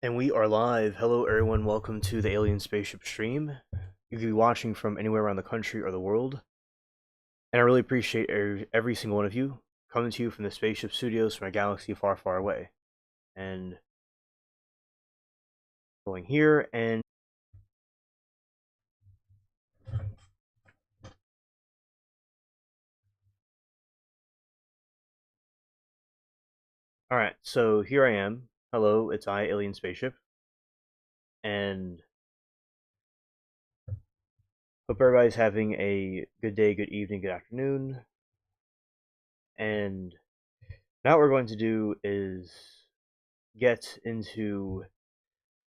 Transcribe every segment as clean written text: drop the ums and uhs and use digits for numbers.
And we are live. Hello, everyone. Welcome to the Alien Spaceship stream. You could be watching from anywhere around the country or the world. And I really appreciate every single one of you coming to you from the Spaceship Studios from a galaxy far, far away. And going here and. Alright, so here I am. Hello, it's I, Alien Spaceship. And hope everybody's having a good day, good evening, good afternoon. And now what we're going to do is get into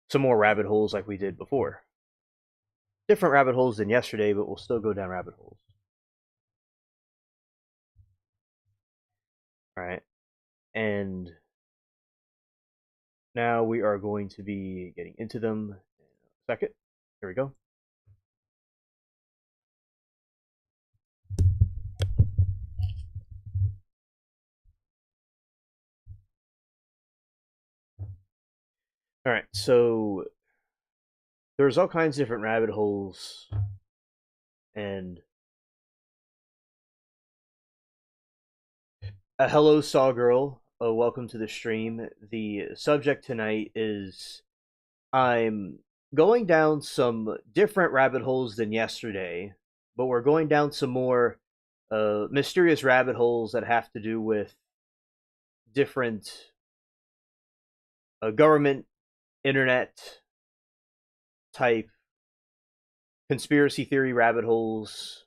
some more rabbit holes like we did before. Different rabbit holes than yesterday, but we'll still go down rabbit holes. Alright, and now we are going to be getting into them in a second. Here we go. Alright, so there's all kinds of different rabbit holes, and hello, Saw Girl. Welcome to the stream. The subject tonight is I'm going down some different rabbit holes than yesterday, but we're going down some more mysterious rabbit holes that have to do with different government, internet type conspiracy theory rabbit holes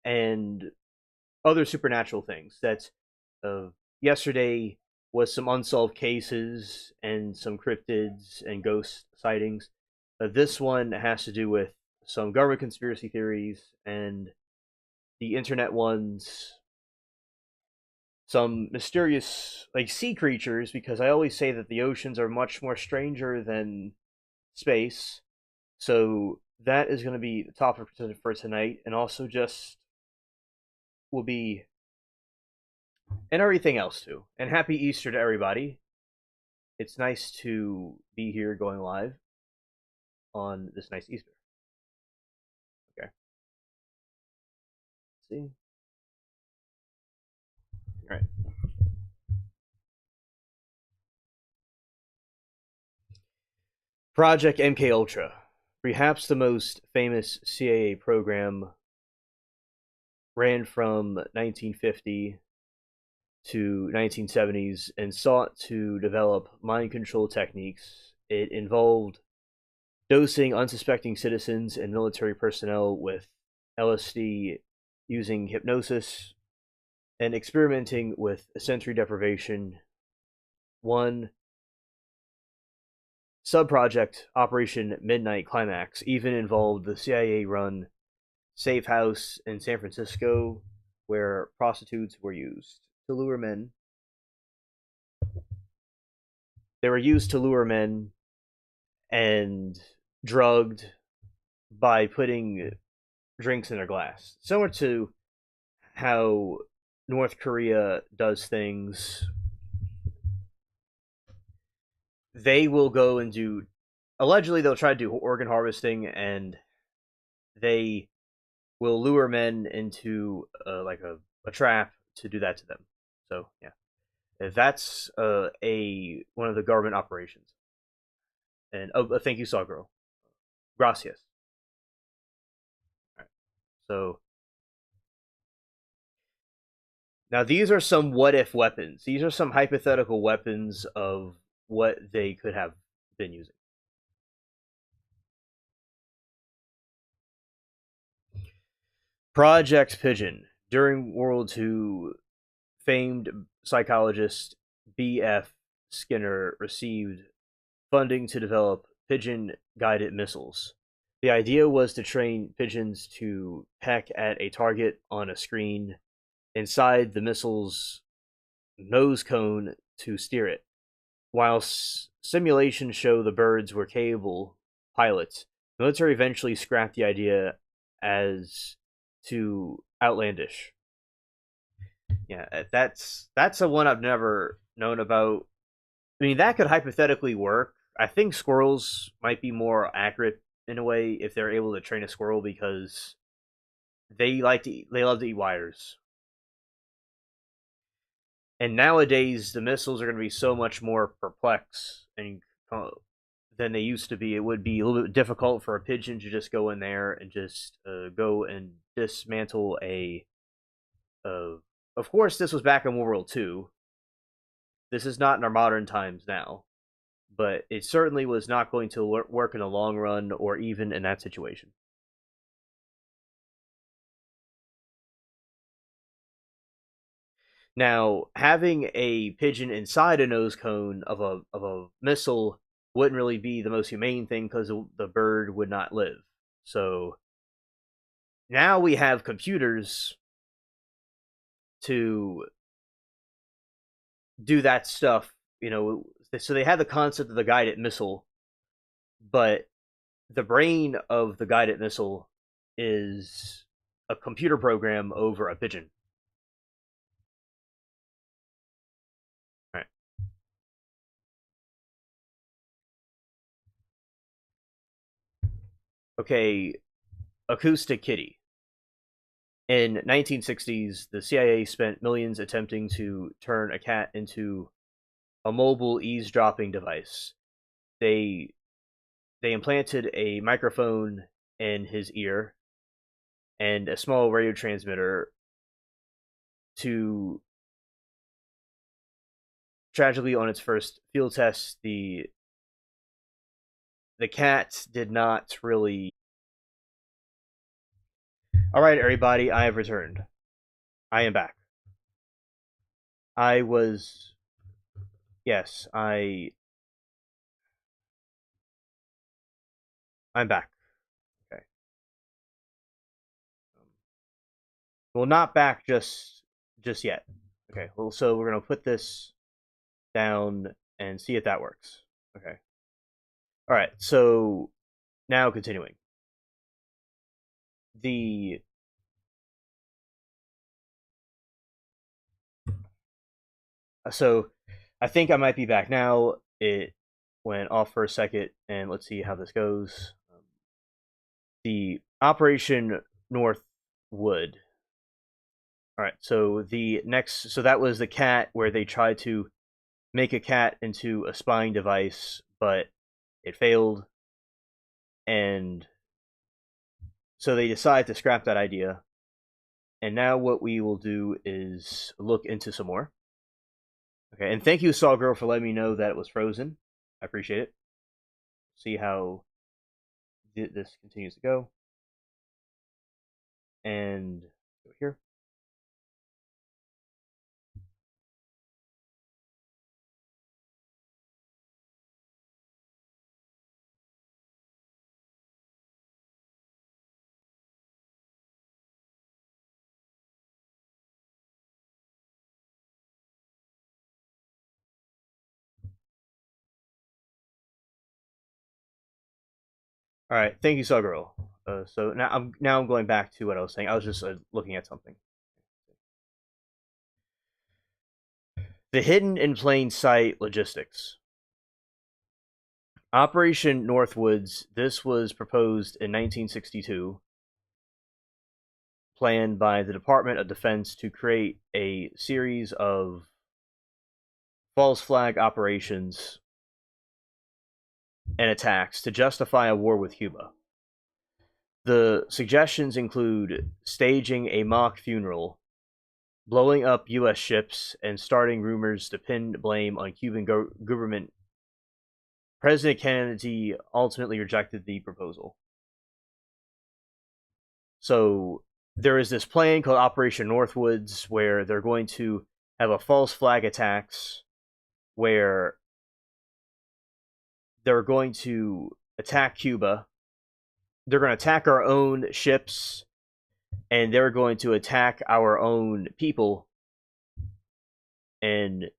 and other supernatural things. That yesterday was some unsolved cases and some cryptids and ghost sightings. This one has to do with some government conspiracy theories and the internet ones, some mysterious like sea creatures, because I always say that the oceans are much more stranger than space. So that is going to be the topic for tonight, and also just will be and everything else too. And happy Easter to everybody. It's nice to be here going live on this nice Easter. Okay. Let's see. All right. Project MK Ultra, perhaps the most famous CIA program, ran from 1950 to 1970s and sought to develop mind control techniques. It involved dosing unsuspecting citizens and military personnel with LSD using hypnosis and experimenting with sensory deprivation. One subproject, Operation Midnight Climax, even involved the CIA run safe house in San Francisco where prostitutes were used to lure men. They were used to lure men and drugged by putting drinks in their glass. Similar to how North Korea does things. They will go and do, allegedly they'll try to do organ harvesting, and they will lure men into like a trap to do that to them. So yeah, that's a one of the government operations. And thank you, Saw Girl. Gracias. All right. So now these are some what if weapons. These are some hypothetical weapons of what they could have been using. Project Pigeon. During World War II, famed psychologist B.F. Skinner received funding to develop pigeon guided missiles. The idea was to train pigeons to peck at a target on a screen inside the missile's nose cone to steer it. While simulations show the birds were capable pilots, the military eventually scrapped the idea as too outlandish. Yeah, that's a one I've never known about. I mean, that could hypothetically work, I think squirrels might be more accurate in a way if they're able to train a squirrel because they love to eat wires. And nowadays the missiles are going to be so much more perplex and than they used to be. It would be a little bit difficult for a pigeon to just go in there and just go and dismantle a. Uh, of course, this was back in World War II. This is not in our modern times now, but it certainly was not going to work in the long run or even in that situation. Now, having a pigeon inside a nose cone of a missile wouldn't really be the most humane thing because the bird would not live. So now we have computers to do that stuff. So they have the concept of the guided missile, but the brain of the guided missile is a computer program over a pigeon. All right. Okay, acoustic kitty. In 1960s, the CIA spent millions attempting to turn a cat into a mobile eavesdropping device. They they implanted a microphone in his ear and a small radio transmitter to tragically on its first field test the cat did not really. All right, everybody, I have returned. I am back. I was yes, I'm back. Okay. Well, not back just yet. Okay. Well, so we're gonna put this down and see if that works. Okay. All right. So now continuing. The so I think I might be back now. It went off for a second, and let's see how this goes. The Operation Northwood. All right. So that was the cat where they tried to make a cat into a spying device, but it failed, and so they decided to scrap that idea. And now what we will do is look into some more. Okay, and thank you, Saw Girl, for letting me know that it was frozen. I appreciate it. See how this continues to go. And go here. All right, thank you, Saw Girl. So now I'm going back to what I was saying. I was just looking at something. The hidden in plain sight logistics. Operation Northwoods. This was proposed in 1962, planned by the Department of Defense to create a series of false flag operations and attacks to justify a war with Cuba. The suggestions include staging a mock funeral, blowing up U.S. ships, and starting rumors to pin blame on Cuban government. President Kennedy ultimately rejected the proposal. So there is this plan called Operation Northwoods where they're going to have a false flag attacks where they're going to attack Cuba. They're going to attack our own ships, and they're going to attack our own people and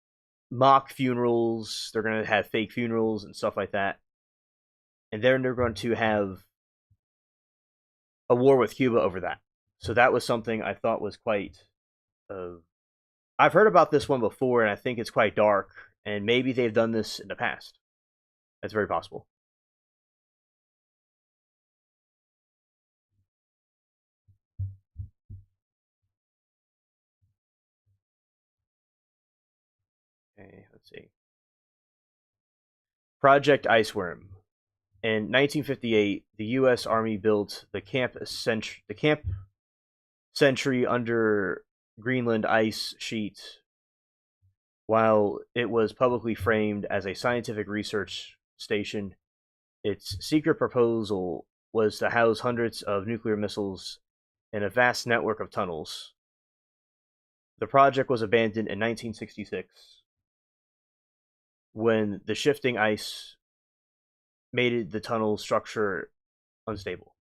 mock funerals. They're going to have fake funerals and stuff like that. And then they're going to have a war with Cuba over that. So that was something I thought was quite. I've heard about this one before, and I think it's quite dark. And maybe they've done this in the past. That's very possible. Okay, let's see. Project Iceworm. In 1958, the U.S. Army built the Camp Sentry under Greenland ice sheet while it was publicly framed as a scientific research station. Its secret proposal was to house hundreds of nuclear missiles in a vast network of tunnels. The project was abandoned in 1966 when the shifting ice made the tunnel structure unstable.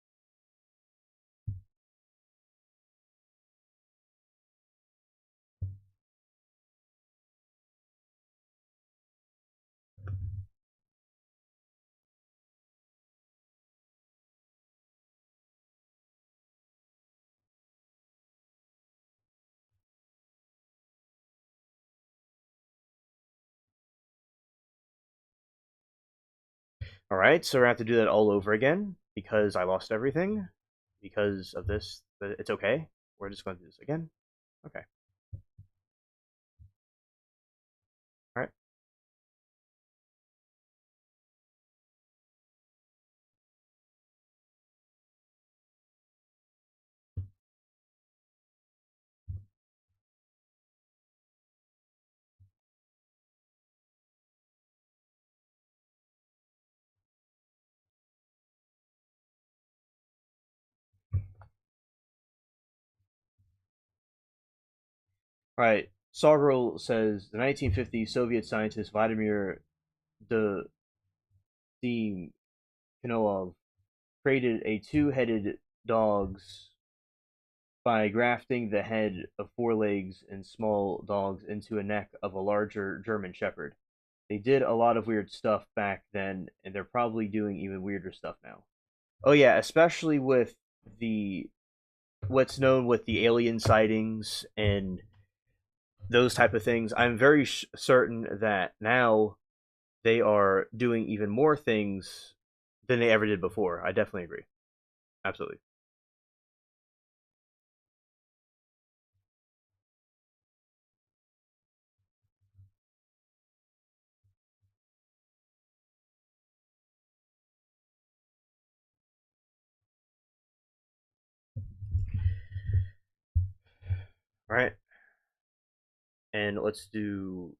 All right, so we're gonna have to do that all over again because I lost everything because of this. But it's okay. We're just going to do this again. Okay. All right. All right. Sogrel says the 1950 Soviet scientist Vladimir Kinoov created a two-headed dogs by grafting the head of four legs and small dogs into a neck of a larger German Shepherd. They did a lot of weird stuff back then, and they're probably doing even weirder stuff now. Oh yeah, especially with the what's known with the alien sightings and those type of things. I'm very certain that now they are doing even more things than they ever did before. I definitely agree. Absolutely. All right, and let's do.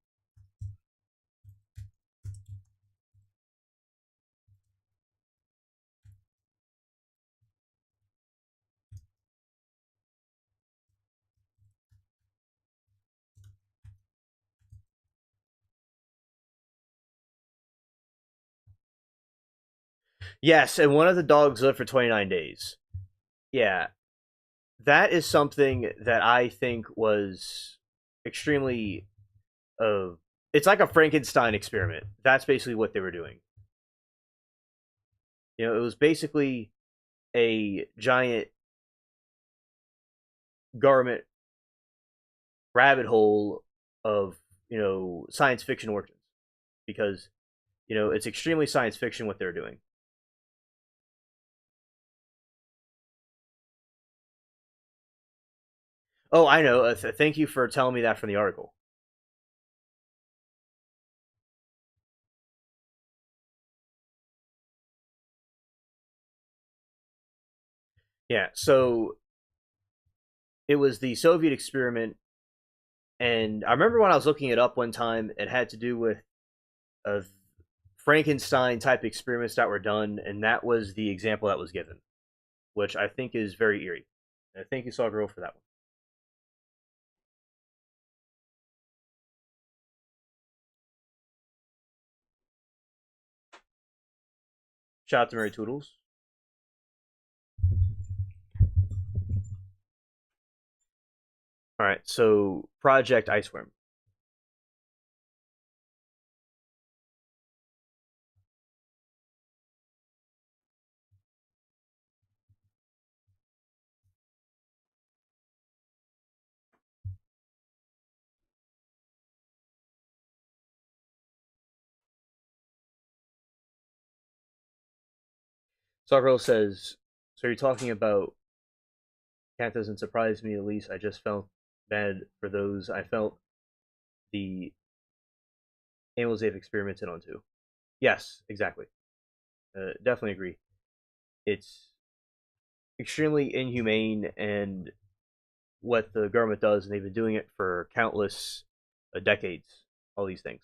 Yes, and one of the dogs lived for 29 days. Yeah, that is something that I think was extremely. Uh, it's like a Frankenstein experiment. That's basically what they were doing. It was basically a giant garment rabbit hole of science fiction origins because it's extremely science fiction what they're doing. Oh, I know. Thank you for telling me that from the article. Yeah, so it was the Soviet experiment, and I remember when I was looking it up one time, it had to do with uh, Frankenstein type experiments that were done, and that was the example that was given, which I think is very eerie. Thank you, Saw Girl, for that one. Shout out to Mary Toodles. All right, so Project Iceworm. Sawgirl says, "So you're talking about cat doesn't surprise me. At least I just felt bad for those I felt the animals they've experimented on too." Yes, exactly. Definitely agree. It's extremely inhumane and what the government does, and they've been doing it for countless decades. All these things.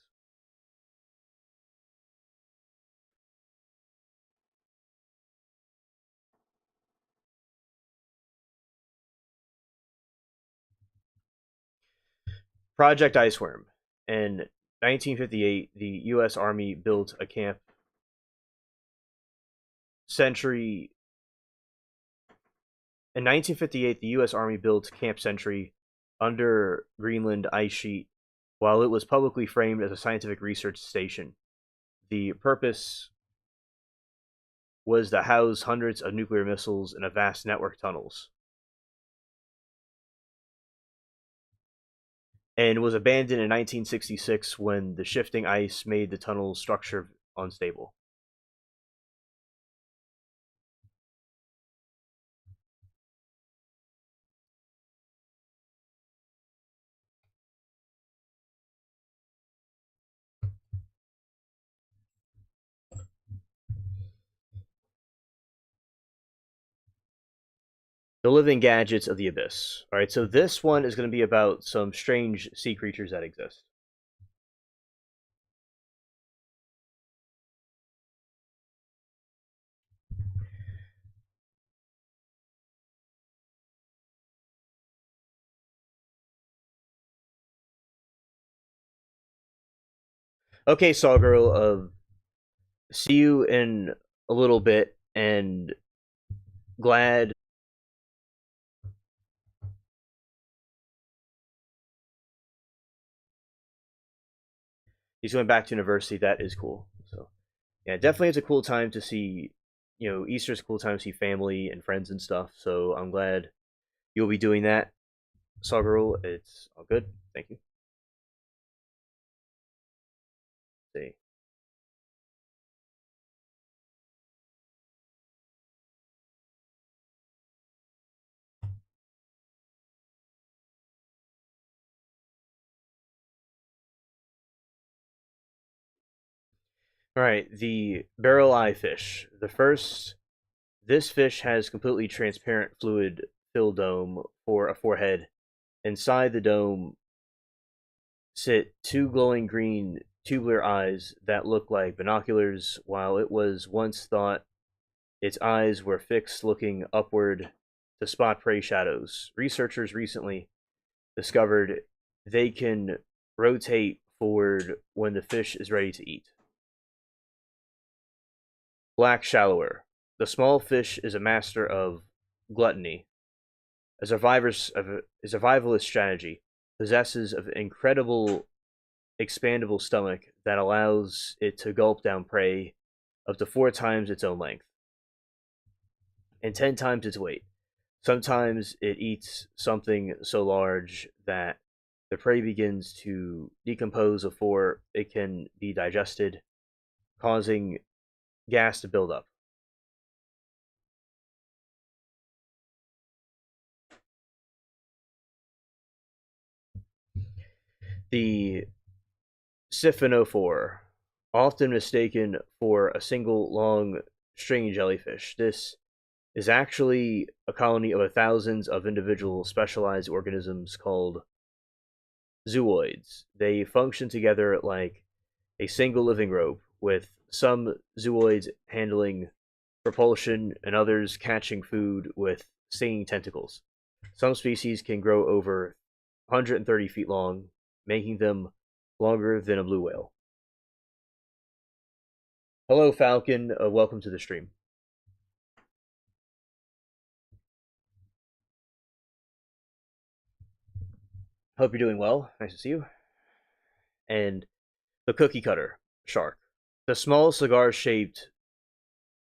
Project Iceworm. In 1958, the U.S. Army built a camp Sentry. In 1958, the U.S. Army built Camp Sentry under Greenland ice sheet while it was publicly framed as a scientific research station. The purpose was to house hundreds of nuclear missiles in a vast network tunnels, and was abandoned in 1966 when the shifting ice made the tunnel's structure unstable. The living gadgets of the abyss. All right, so this one is going to be about some strange sea creatures that exist. Okay, Saw Girl, see you in a little bit, and glad he's going back to university. That is cool. So yeah, definitely it's a cool time to see. Easter's a cool time to see family and friends and stuff. So I'm glad you'll be doing that, Saw Girl. It's all good. Thank you. See. All right, the barrel eye fish. This fish has completely transparent fluid filled dome for a forehead. Inside the dome sit two glowing green tubular eyes that look like binoculars, while it was once thought its eyes were fixed looking upward to spot prey shadows. Researchers recently discovered they can rotate forward when the fish is ready to eat. Black shallower. The small fish is a master of gluttony. A survivalist strategy, possesses an incredible expandable stomach that allows it to gulp down prey up to 4 times its own length and 10 times its weight. Sometimes it eats something so large that the prey begins to decompose before it can be digested, causing gas to build up. The siphonophore, often mistaken for a single long stringy jellyfish. This is actually a colony of thousands of individual specialized organisms called zooids. They function together like a single living rope, with some zooids handling propulsion and others catching food with stinging tentacles. Some species can grow over 130 feet long, making them longer than a blue whale. Hello, Falcon. Welcome to the stream. Hope you're doing well. Nice to see you. And the cookie cutter shark. The small cigar shaped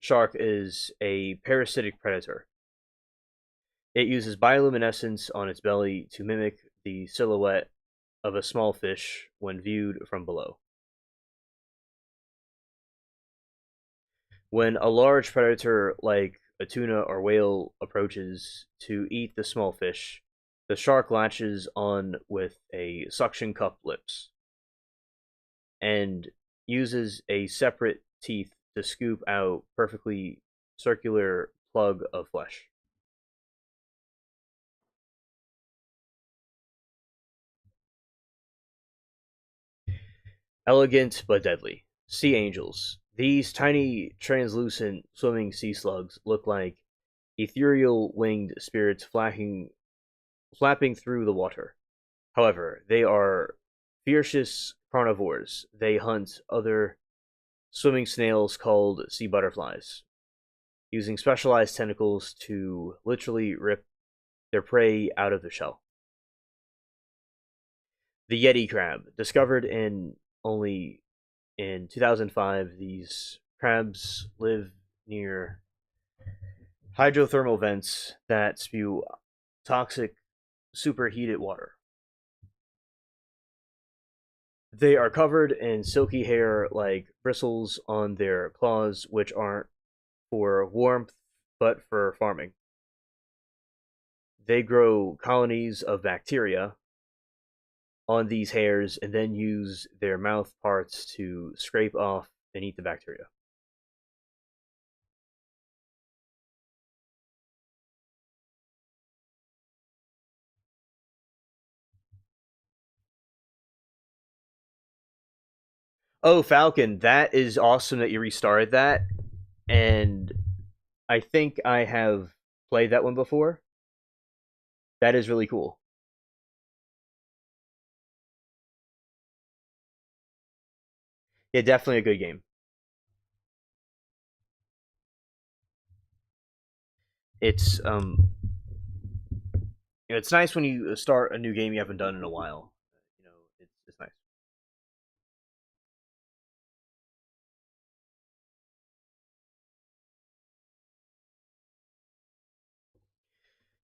shark is a parasitic predator. It uses bioluminescence on its belly to mimic the silhouette of a small fish when viewed from below. When a large predator like a tuna or whale approaches to eat the small fish, the shark latches on with a suction cup lips and uses a separate teeth to scoop out perfectly circular plug of flesh. Elegant but deadly. Sea angels. These tiny, translucent swimming sea slugs look like ethereal winged spirits flapping through the water. However, they are fierce carnivores. They hunt other swimming snails called sea butterflies, using specialized tentacles to literally rip their prey out of the shell. The Yeti crab, discovered in only in 2005, these crabs live near hydrothermal vents that spew toxic superheated water. They are covered in silky hair like bristles on their claws, which aren't for warmth but for farming. They grow colonies of bacteria on these hairs and then use their mouth parts to scrape off and eat the bacteria. Oh, Falcon, that is awesome that you restarted that. And I think I have played that one before. That is really cool. Yeah, definitely a good game. It's it's nice when you start a new game you haven't done in a while. It's nice.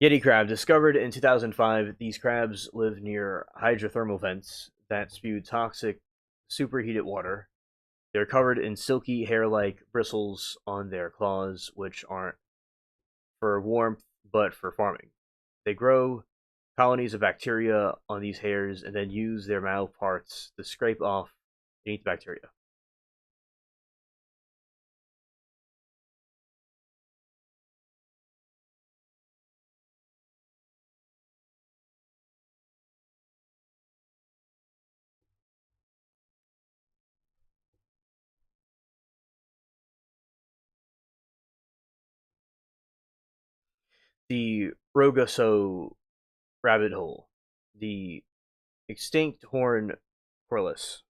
Yeti crab discovered in 2005. These crabs live near hydrothermal vents that spew toxic superheated water. They're covered in silky hair-like bristles on their claws, which aren't for warmth but for farming. They grow colonies of bacteria on these hairs and then use their mouth parts to scrape off and eat the bacteria. The Rogoso rabbit hole, the extinct horn corliss.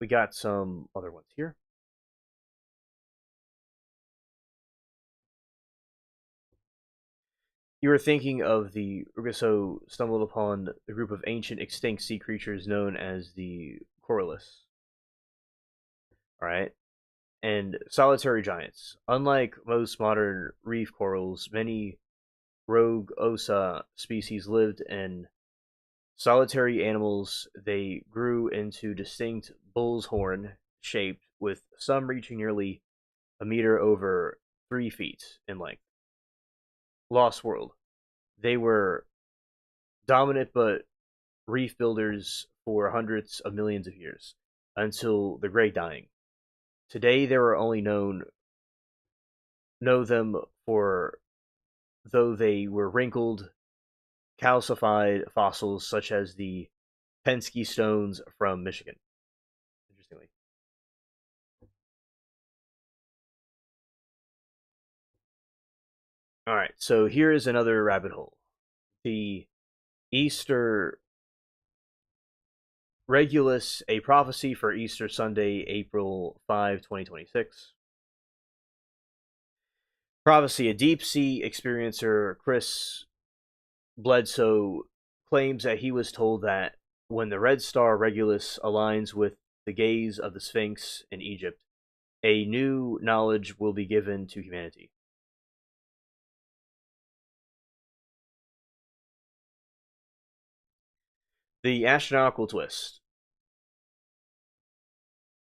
We got some other ones here. You were thinking of the Rogoso stumbled upon a group of ancient extinct sea creatures known as the corliss. All right, and solitary giants. Unlike most modern reef corals, many rogue osa species lived in solitary animals. They grew into distinct bull's horn shaped, with some reaching nearly a meter over 3 feet in length. Lost World. They were dominant but reef builders for hundreds of millions of years until the Great Dying. Today, there are only know them for though they were wrinkled, calcified fossils such as the Penske stones from Michigan. Interestingly, all right. So here is another rabbit hole: the Easter Regulus, a prophecy for Easter Sunday, April 5, 2026. Prophecy: a deep sea experiencer, Chris Bledsoe, claims that he was told that when the red star Regulus aligns with the gaze of the Sphinx in Egypt, a new knowledge will be given to humanity. The astronomical twist.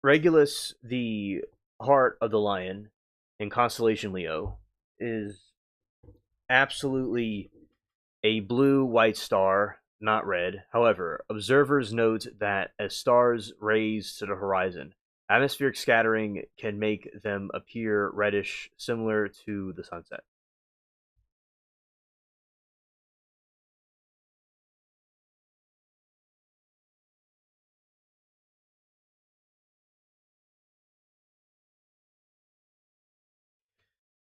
Regulus, the heart of the lion in constellation Leo, is absolutely a blue white star, not red. However, observers note that as stars raise to the horizon, atmospheric scattering can make them appear reddish, similar to the sunset.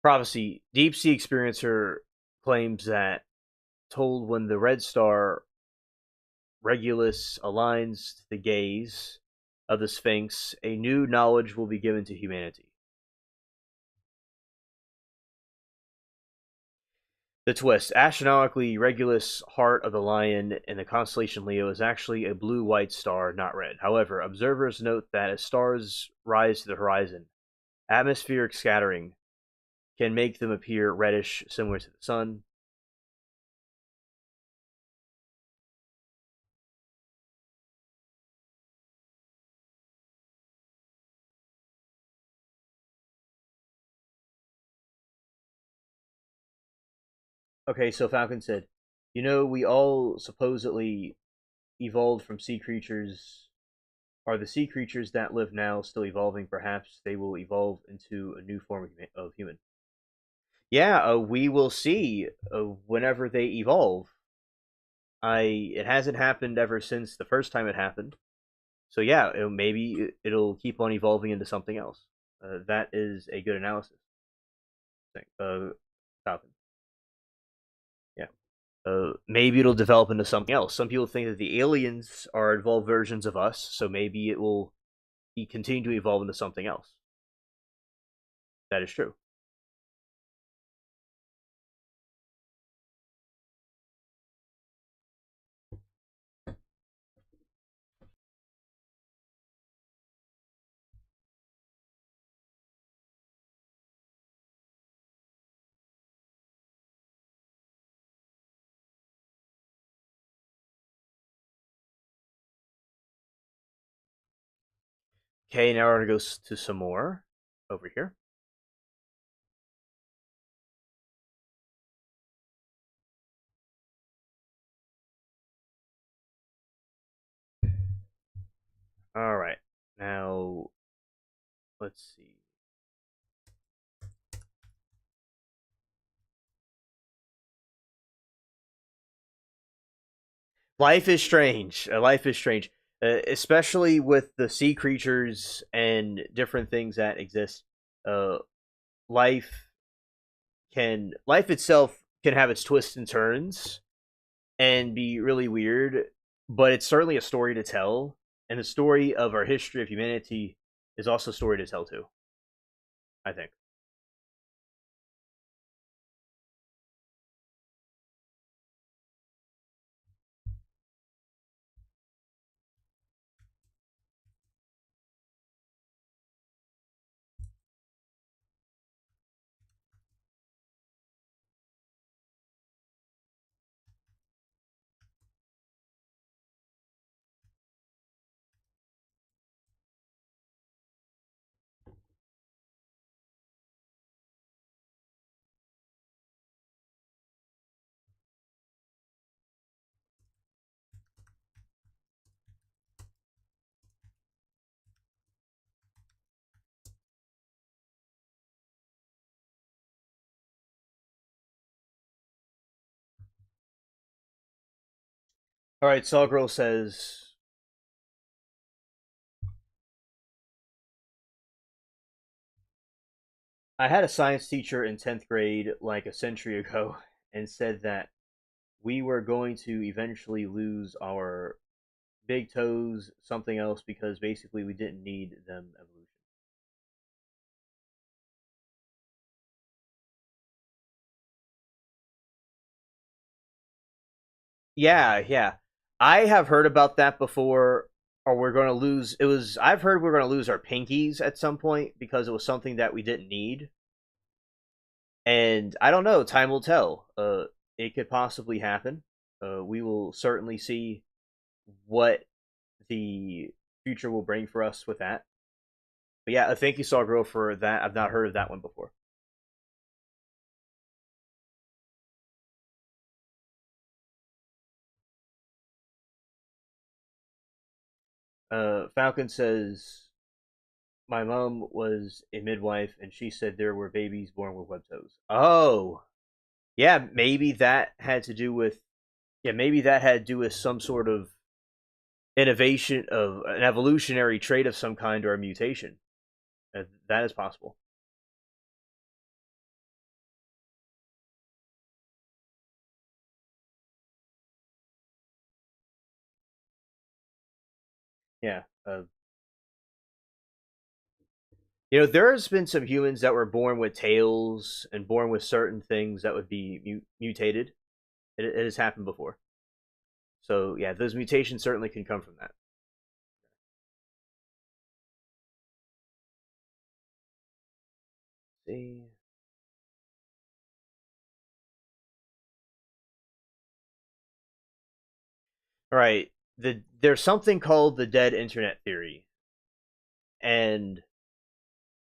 Prophecy: Deep Sea Experiencer claims that told when the red star Regulus aligns to the gaze of the Sphinx, a new knowledge will be given to humanity. The twist: astronomically, Regulus, heart of the lion in the constellation Leo, is actually a blue-white star, not red. However, observers note that as stars rise to the horizon, atmospheric scattering can make them appear reddish, similar to the sun. Okay, so Falcon said, we all supposedly evolved from sea creatures. Are the sea creatures that live now still evolving? Perhaps they will evolve into a new form of human. Yeah, we will see whenever they evolve. It hasn't happened ever since the first time it happened. So yeah, maybe it'll keep on evolving into something else. That is a good analysis. Thing. Falcon. Yeah. Maybe it'll develop into something else. Some people think that the aliens are evolved versions of us, so maybe it will continue to evolve into something else. That is true. Okay, now we're gonna go to some more over here. All right, now let's see. Life is strange. Life is strange, especially with the sea creatures and different things that exist. Uh, life life itself can have its twists and turns and be really weird, but it's certainly a story to tell. And the story of our history of humanity is also a story to tell too. I think. All right, Sawgirl says, I had a science teacher in 10th grade like a century ago and said that we were going to eventually lose our big toes, something else, because basically we didn't need them evolution. Yeah, yeah. I have heard about that before, or we're going to lose. I've heard we're going to lose our pinkies at some point because it was something that we didn't need. And I don't know, time will tell. It could possibly happen. We will certainly see what the future will bring for us with that. But yeah, thank you, Saw Girl, for that. I've not heard of that one before. Falcon says my mom was a midwife, and she said there were babies born with web toes. Oh, yeah, maybe that had to do with maybe that had to do with some sort of innovation of an evolutionary trait of some kind or a mutation. That is possible. Yeah. There's been some humans that were born with tails and born with certain things that would be mutated. It has happened before. So yeah, those mutations certainly can come from that. See. All right. There's something called the dead internet theory, and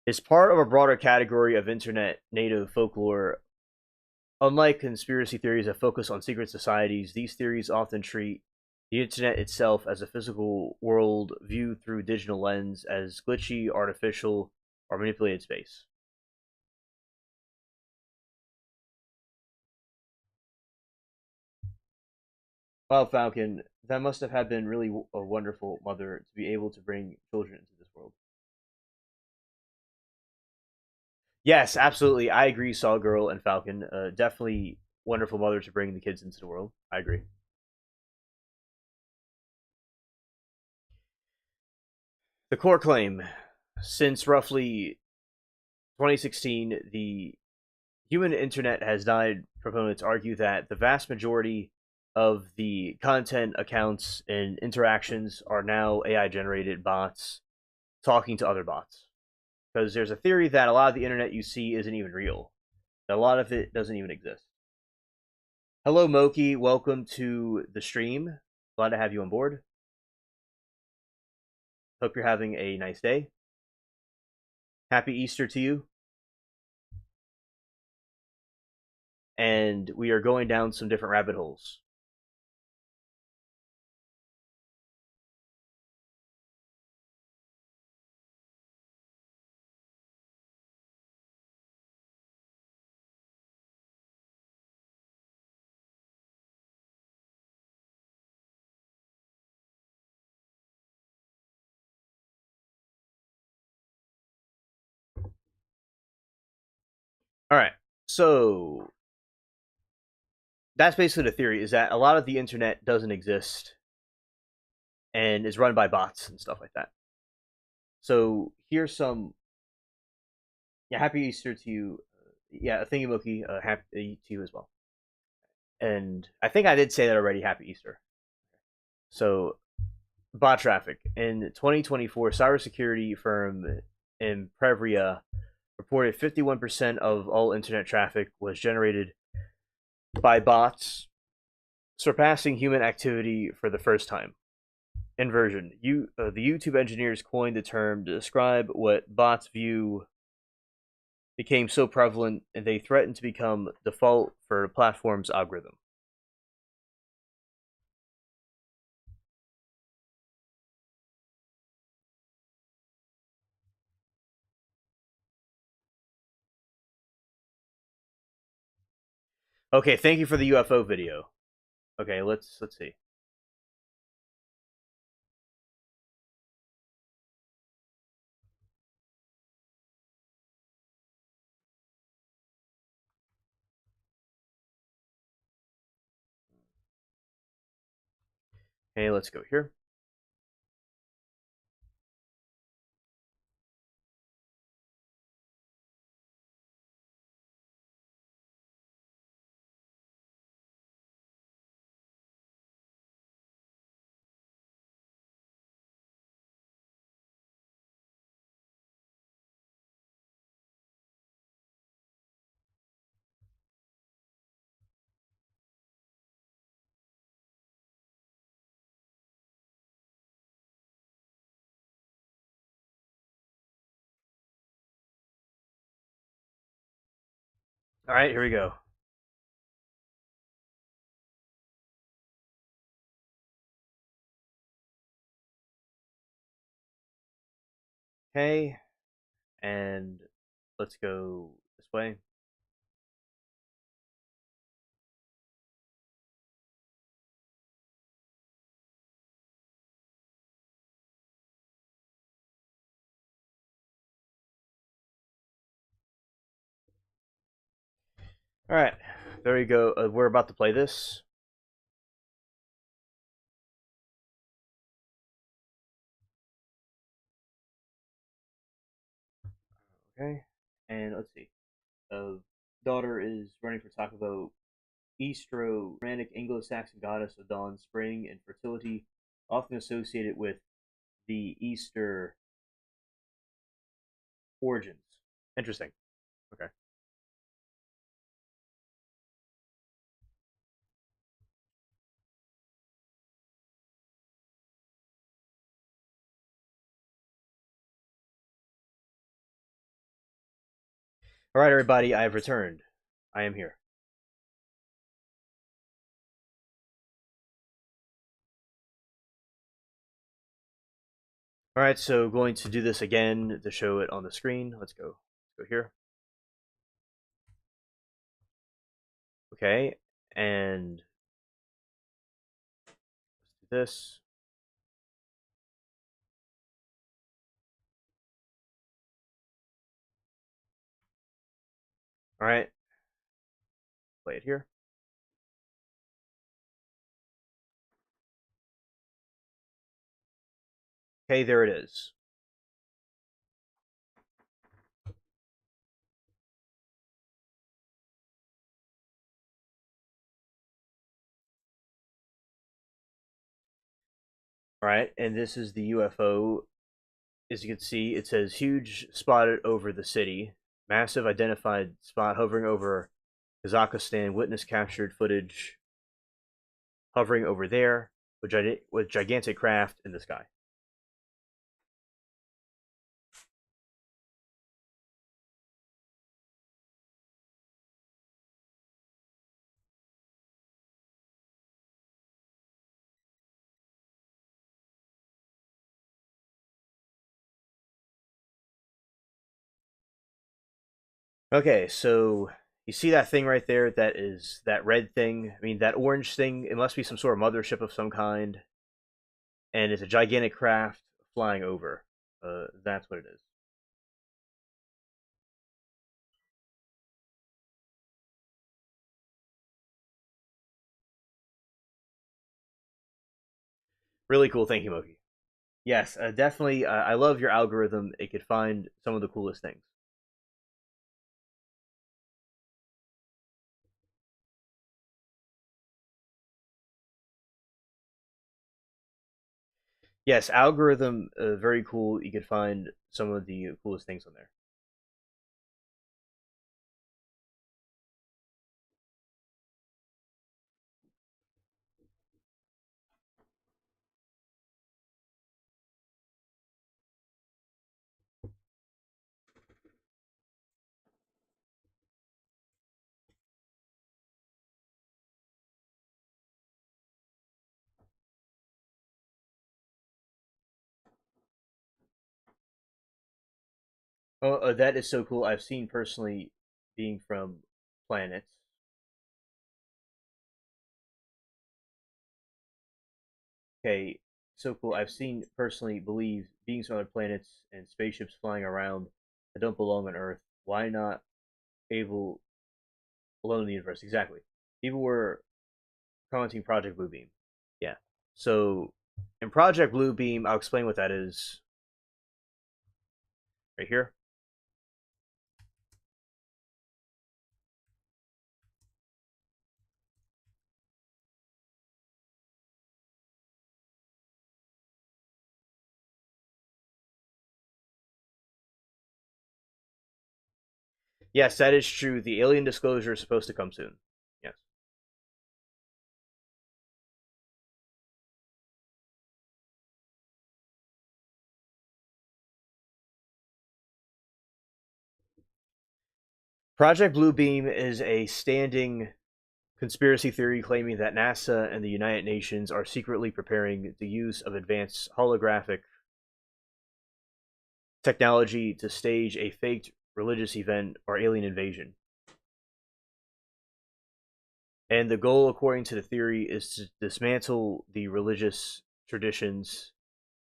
it's part of a broader category of internet native folklore. Unlike conspiracy theories that focus on secret societies, these theories often treat the internet itself as a physical world viewed through digital lens as glitchy, artificial, or manipulated space. Wow, Falcon, that must have had been really a wonderful mother to be able to bring children into this world. Yes, absolutely. I agree, Saw Girl and Falcon. Definitely wonderful mother to bring the kids into the world. I agree. The core claim: since roughly 2016, the human internet has died. Proponents argue that the vast majority of the content, accounts, and interactions are now AI generated bots talking to other bots. Because there's a theory that a lot of the internet you see isn't even real, that a lot of it doesn't even exist. Hello, Moki. Welcome to the stream. Glad to have you on board. Hope you're having a nice day. Happy Easter to you. And we are going down some different rabbit holes. All right. So that's basically the theory: is that a lot of the internet doesn't exist and is run by bots and stuff like that. So here's some. Yeah, happy Easter to you. Yeah, thank you, Moki. Happy to you as well. And I think I did say that already. Happy Easter. So bot traffic in 2024, cybersecurity firm Imprevia reported 51% of all internet traffic was generated by bots, surpassing human activity for the first time. Inversion. The YouTube engineers coined the term to describe what bots view became so prevalent, and they threatened to become default for the platform's algorithm. Okay, thank you for the UFO video. Okay, let's see. Okay, let's go here. All right, here we go. Okay, and let's go this way. All right, there we go. We're about to play this. Okay, and let's see. Daughter is running for Takabo. Eastro, romantic Anglo-Saxon goddess of dawn, spring, and fertility, often associated with the Easter origins. Interesting. Okay. All right, everybody, I have returned. I am here. All right, so going to do this again to show it on the screen. Let's go. Let's go here. Okay, and let's do this. All right, play it here. Okay, there it is. All right, and this is the UFO. As you can see, it says huge spotted over the city, massive identified spot hovering over Kazakhstan. Witness captured footage hovering over there with gigantic craft in the sky. Okay, so you see that thing right there? That is that red thing. I mean, that orange thing. It must be some sort of mothership of some kind, and it's a gigantic craft flying over. That's what it is. Really cool. Thank you, Moki. Yes, definitely. I love your algorithm. It could find some of the coolest things. Yes, algorithm. Very cool. You could find some of the coolest things on there. Oh, that is so cool. I've seen personally being from planets. Okay, so cool. I've seen personally believe beings from other planets and spaceships flying around that don't belong on Earth. Why not able alone in the universe? Exactly. People were commenting Project Bluebeam. Yeah. So in Project Bluebeam, I'll explain what that is right here. Yes, that is true. The alien disclosure is supposed to come soon. Yes. Project Bluebeam is a standing conspiracy theory claiming that NASA and the United Nations are secretly preparing the use of advanced holographic technology to stage a faked religious event or alien invasion. And the goal, according to the theory, is to dismantle the religious traditions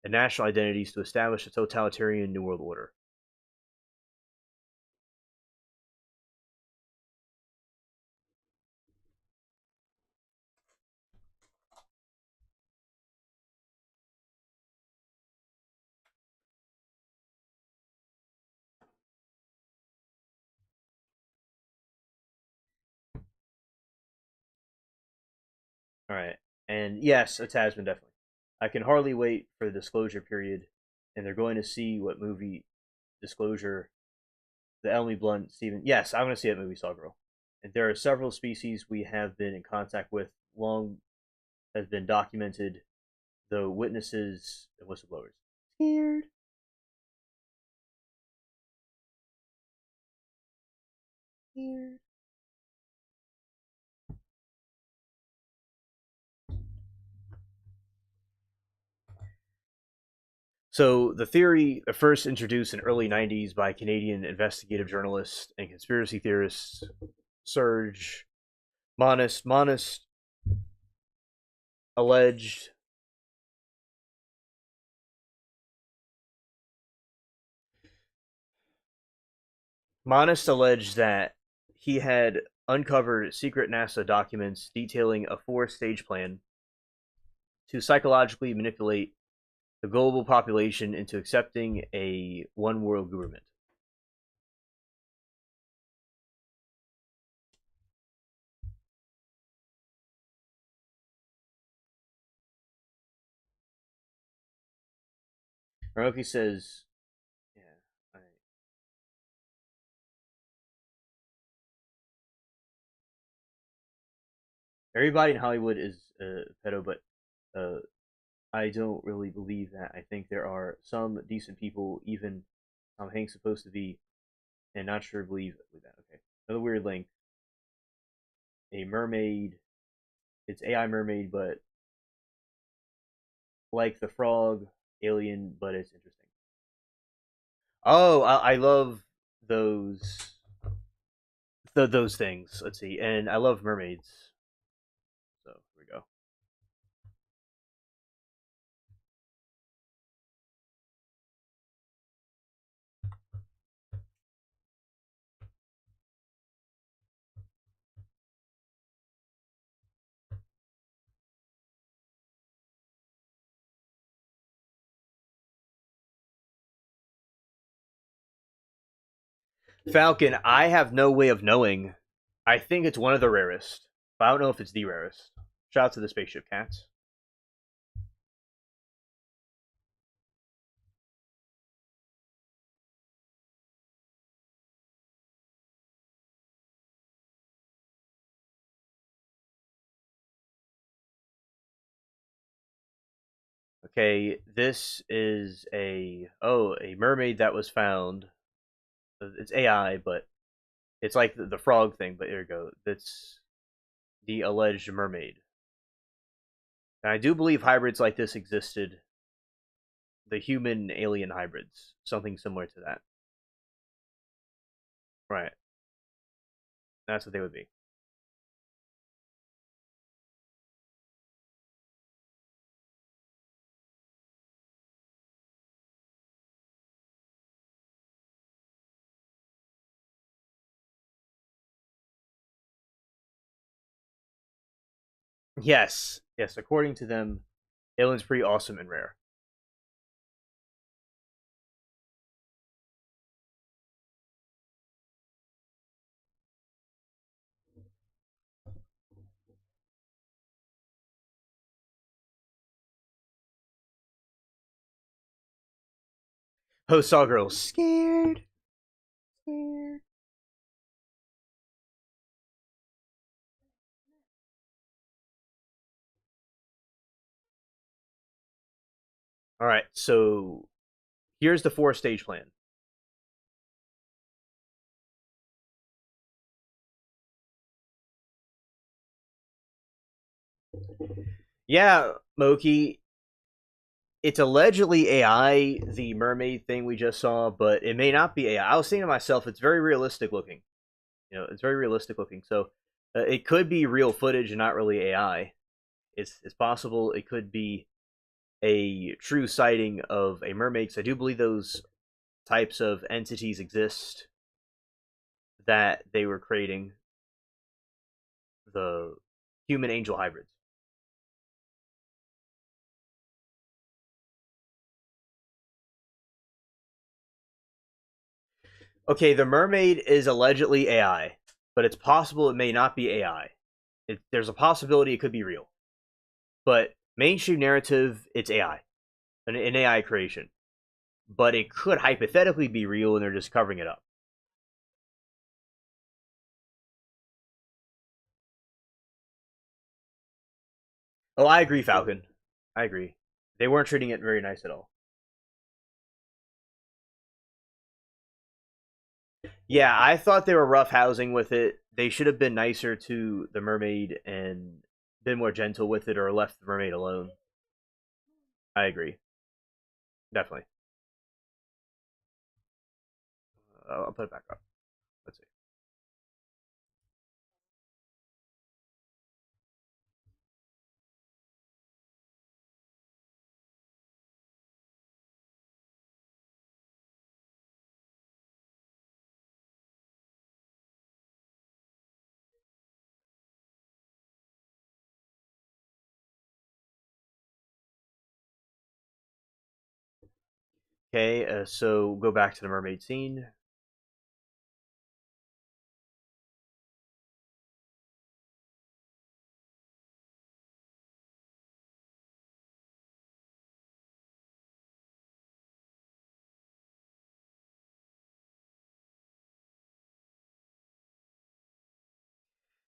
and national identities to establish a totalitarian New World Order. All right. And yes, a Tasman, definitely. I can hardly wait for the disclosure period, and they're going to see what movie disclosure the Emily Blunt Stephen. Yes, I want to see that movie Saw Girl. And there are several species we have been in contact with long has been documented, though witnesses and whistleblowers. Scared. Scared. So the theory first introduced in early '90s by Canadian investigative journalist and conspiracy theorist Serge Monist. Monist alleged Monist alleged that he had uncovered secret NASA documents detailing a four-stage plan to psychologically manipulate the global population into accepting a one-world government. Aroki says, "Yeah, I, everybody in Hollywood is pedo, but uh, I don't really believe that. I think there are some decent people, even Tom Hanks supposed to be, and not sure believe that. Okay, another weird link: a mermaid. It's AI mermaid, but like the frog alien, but it's interesting. Oh, I love those those things. Let's see, and I love mermaids. So here we go. Falcon. I have no way of knowing. I think it's one of the rarest, but I don't know if it's the rarest. Shout out to the spaceship cats. Okay, this is a mermaid that was found. It's AI, but it's like the frog thing. But here we go. That's the alleged mermaid. And I do believe hybrids like this existed. The human alien hybrids, something similar to that. Right. That's what they would be. Yes. Yes. According to them, alien's pretty awesome and rare. Oh, Saw Girl. Scared. Scared. All right. So here's the four-stage plan. Yeah, Moki, it's allegedly AI, the mermaid thing we just saw, but it may not be AI. I was thinking to myself, it's very realistic looking. It's very realistic looking. So it could be real footage and not really AI. It's possible it could be a true sighting of a mermaid. Because I do believe those types of entities exist that they were creating the human angel hybrids. Okay, the mermaid is allegedly AI, but it's possible it may not be AI. There's a possibility it could be real, but mainstream narrative, it's AI, an AI creation. But it could hypothetically be real, and they're just covering it up. Oh, I agree, Falcon. I agree. They weren't treating it very nice at all. Yeah, I thought they were rough housing with it. They should have been nicer to the mermaid and been more gentle with it, or left the mermaid alone. I agree, definitely. I'll put it back up. Let's see. Okay, so go back to the mermaid scene.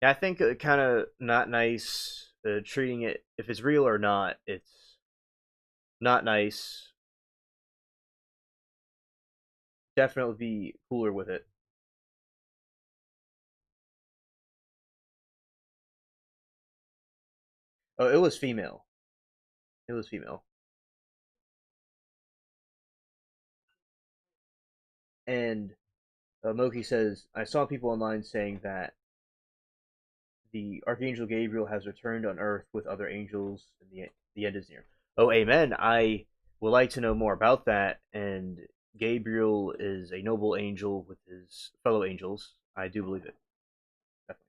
Yeah, I think kind of not nice treating it if it's real or not. It's not nice. Definitely be cooler with it. Oh, it was female. It was female. And Moki says, I saw people online saying that the Archangel Gabriel has returned on Earth with other angels, and the end is near. Oh, amen. I would like to know more about that. And Gabriel is a noble angel with his fellow angels. I do believe it. Definitely.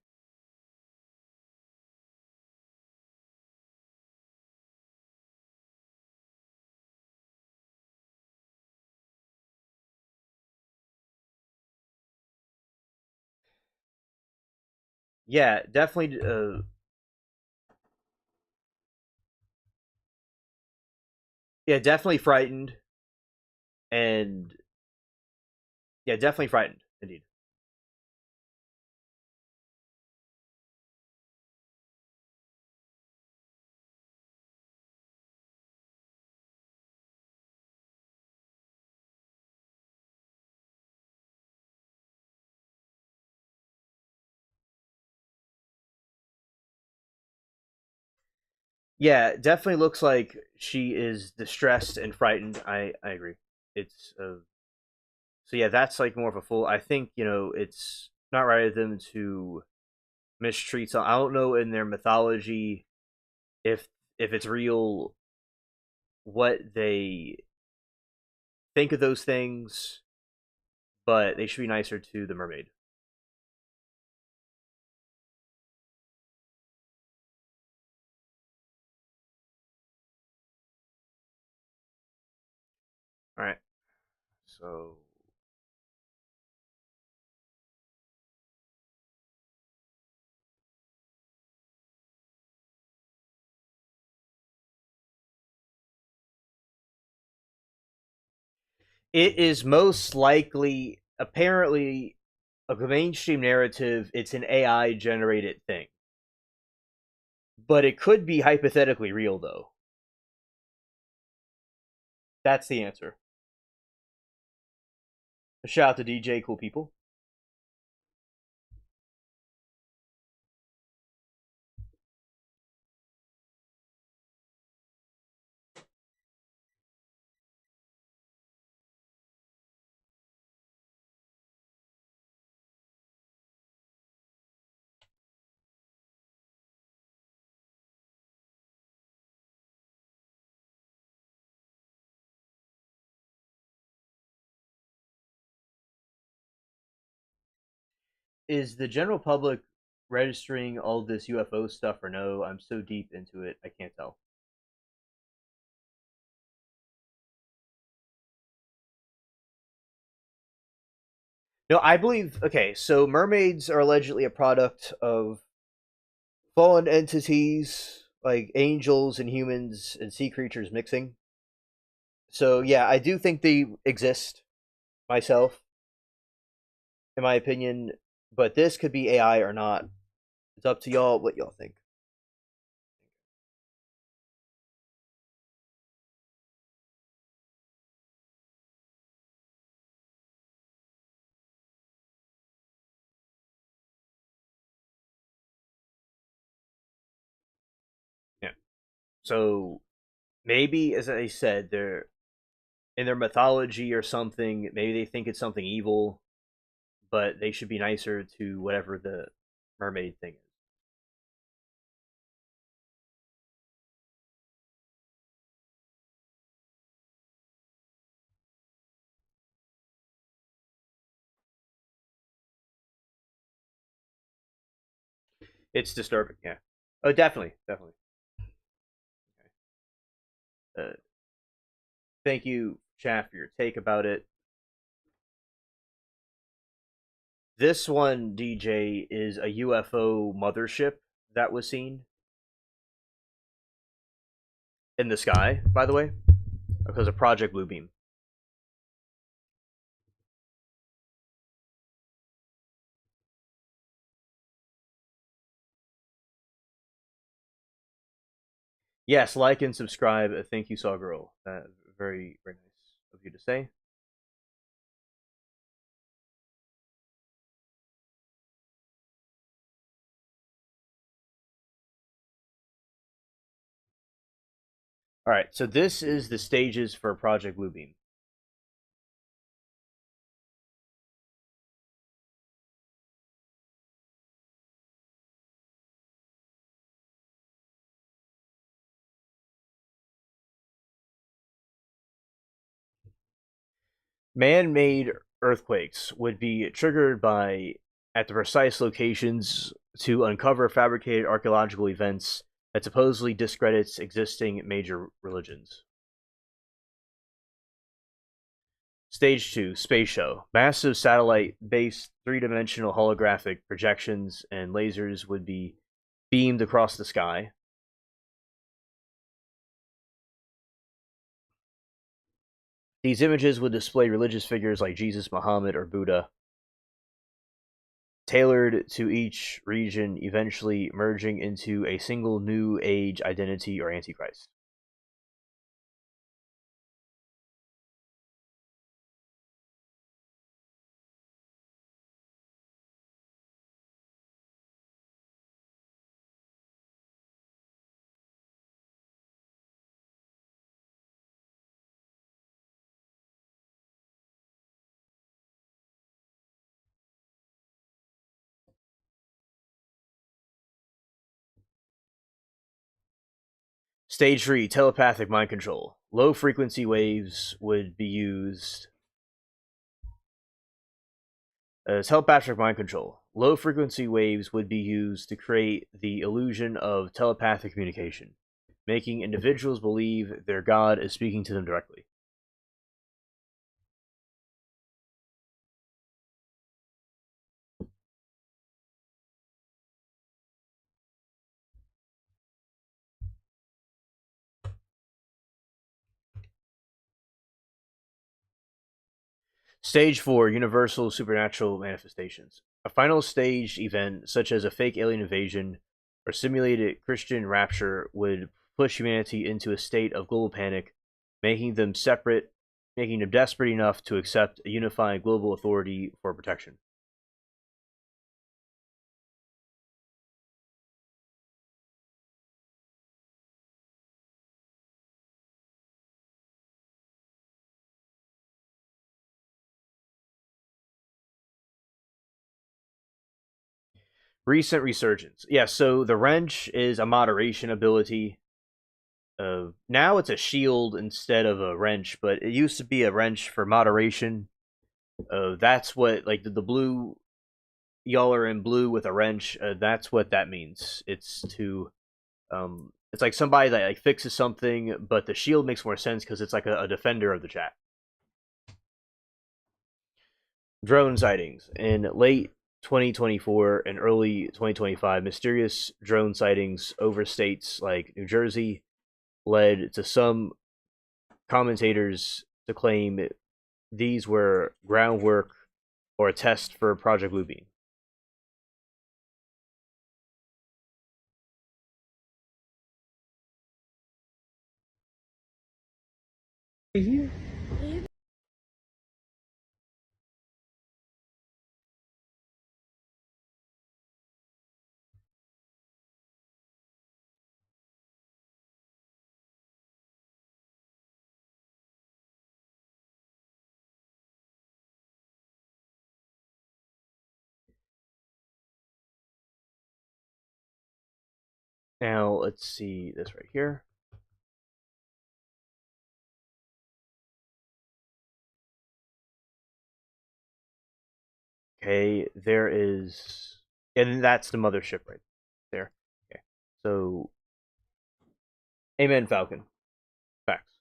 Yeah, definitely. Yeah, definitely frightened, and yeah, definitely frightened. Indeed. Yeah, definitely looks like she is distressed and frightened. I agree. It's so yeah, that's like more of a full. I think it's not right of them to mistreat. So I don't know in their mythology if it's real, what they think of those things, but they should be nicer to the mermaid. All right, so it is most likely, apparently, a mainstream narrative. It's an AI generated thing, but it could be hypothetically real though. That's the answer. Shout out to DJ Cool People. Is the general public registering all this UFO stuff or no? I'm so deep into it, I can't tell. No, I believe. Okay, so mermaids are allegedly a product of fallen entities like angels and humans and sea creatures mixing. So yeah, I do think they exist myself, in my opinion. But this could be AI or not. It's up to y'all what y'all think. Yeah. So maybe, as I said, they're in their mythology or something. Maybe they think it's something evil, but they should be nicer to whatever the mermaid thing is. It's disturbing. Yeah. Oh, definitely, definitely. Uh, Thank you, Chaff, for your take about it. This one, DJ, is a UFO mothership that was seen in the sky, by the way, because of Project Bluebeam. Yes, like and subscribe. Thank you, Saw Girl. Very, very nice of you to say. All right, so this is the stages for Project Bluebeam. Man-made earthquakes would be triggered by at the precise locations to uncover fabricated archaeological events that supposedly discredits existing major religions. Stage 2, Space Show. Massive satellite based three dimensional holographic projections and lasers would be beamed across the sky. These images would display religious figures like Jesus, Muhammad, or Buddha, tailored to each region, eventually merging into a single new age identity or antichrist. Stage 3, telepathic mind control. Low frequency waves would be used as telepathic mind control. Low frequency waves would be used to create the illusion of telepathic communication, making individuals believe their God is speaking to them directly. Stage 4, universal supernatural manifestations. A final stage event, such as a fake alien invasion or simulated Christian rapture, would push humanity into a state of global panic, making them separate, making them desperate enough to accept a unifying global authority for protection. Recent resurgence. Yeah, so the wrench is a moderation ability. Now it's a shield instead of a wrench, but it used to be a wrench for moderation. That's what like the blue y'all are in blue with a wrench. That's what that means. It's like somebody that like fixes something, but the shield makes more sense because it's like a defender of the chat. Drone sightings in late 2024 and early 2025. Mysterious drone sightings over states like New Jersey led to some commentators to claim these were groundwork or a test for Project Bluebeam. Now let's see this right here. Okay, there is, and that's the mothership right there. Okay, so amen, Falcon. Facts.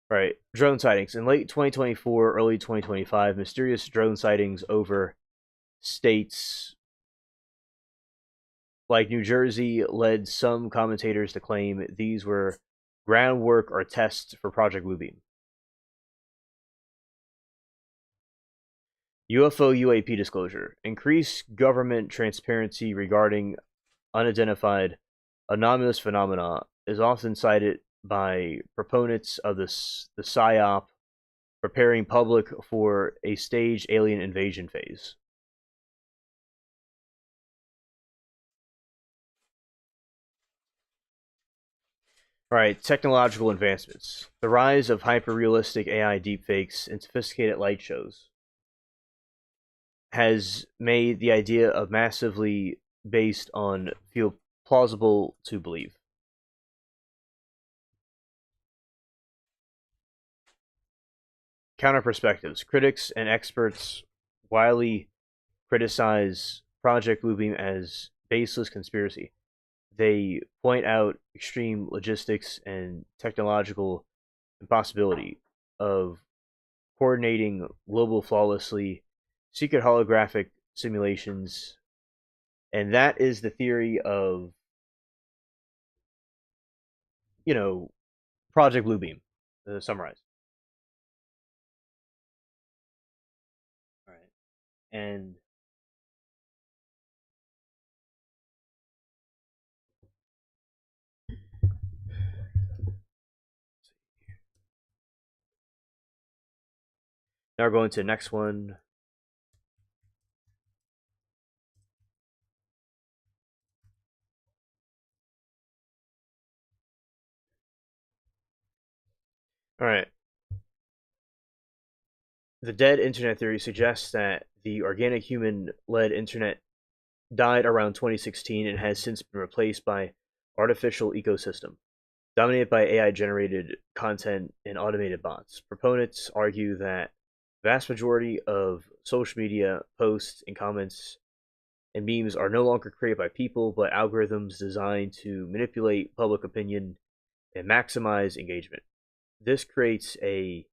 Right, drone sightings in late 2024, early 2025. Mysterious drone sightings over states like New Jersey led some commentators to claim these were groundwork or tests for Project Bluebeam. UFO UAP disclosure. Increase government transparency regarding unidentified anomalous phenomena is often cited by proponents of the PSYOP preparing public for a staged alien invasion phase. All right, technological advancements. The rise of hyper-realistic AI deepfakes and sophisticated light shows has made the idea of massively based on feel plausible to believe. Counter perspectives. Critics and experts widely criticize Project Bluebeam as baseless conspiracy. They point out extreme logistics and technological impossibility of coordinating global flawlessly, secret holographic simulations, and that is the theory of, you know, Project Bluebeam, to summarize. All right, and now we're going to the next one. All right. The dead internet theory suggests that the organic human led internet died around 2016 and has since been replaced by artificial ecosystem dominated by AI generated content and automated bots. Proponents argue that the vast majority of social media posts and comments and memes are no longer created by people but algorithms designed to manipulate public opinion and maximize engagement. This creates a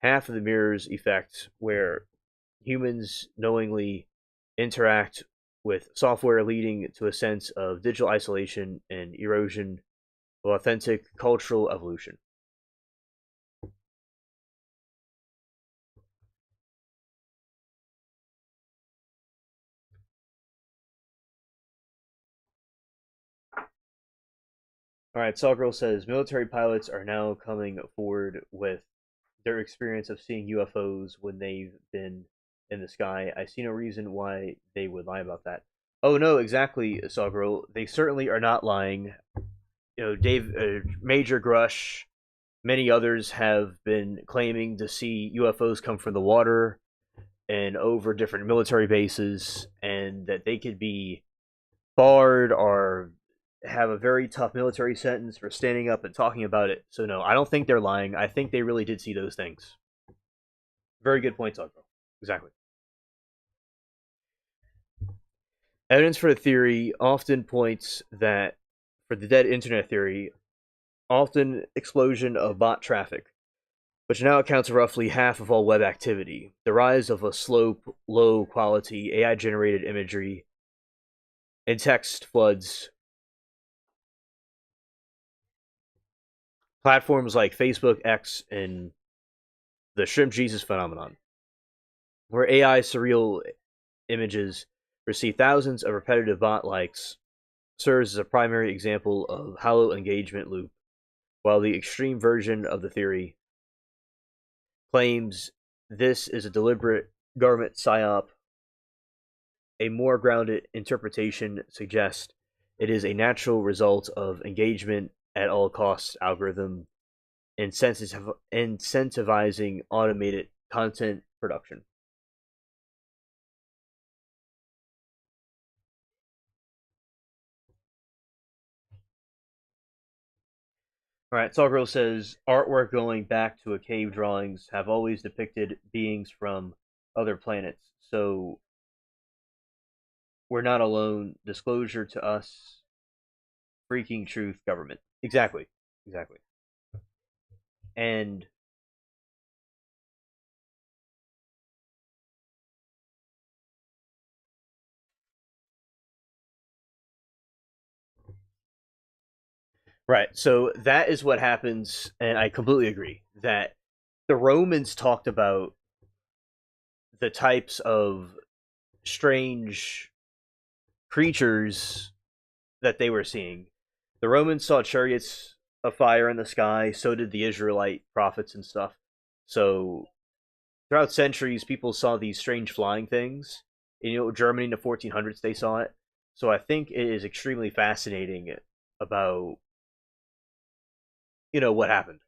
half of the mirror's effect where humans knowingly interact with software, leading to a sense of digital isolation and erosion of authentic cultural evolution. All right, Sawgirl says military pilots are now coming forward with their experience of seeing UFOs when they've been in the sky. I see no reason why they would lie about that. Oh no, exactly, Sawgirl. They certainly are not lying. You know, Major Grush, many others have been claiming to see UFOs come from the water and over different military bases, and that they could be barred or have a very tough military sentence for standing up and talking about it. So no, I don't think they're lying. I think they really did see those things. Very good point, Tucker. Exactly. Evidence for the theory often points that for the dead internet theory, often explosion of bot traffic, which now accounts for roughly half of all web activity. The rise of a slow, low quality AI generated imagery and text floods platforms like Facebook, X, and the Shrimp Jesus phenomenon, where AI surreal images receive thousands of repetitive bot likes, serves as a primary example of hollow engagement loop, while the extreme version of the theory claims this is a deliberate government psyop. A more grounded interpretation suggests it is a natural result of engagement at all costs algorithm incentivizing automated content production. All right, Sawgirl says artwork going back to a cave drawings have always depicted beings from other planets, so we're not alone. Disclosure to us, freaking truth, government. Exactly, exactly. And right, so that is what happens, and I completely agree that the Romans talked about the types of strange creatures that they were seeing. The Romans saw chariots of fire in the sky, so did the Israelite prophets and stuff. So throughout centuries, people saw these strange flying things. Germany in the 1400s, they saw it. So I think it is extremely fascinating about what happened.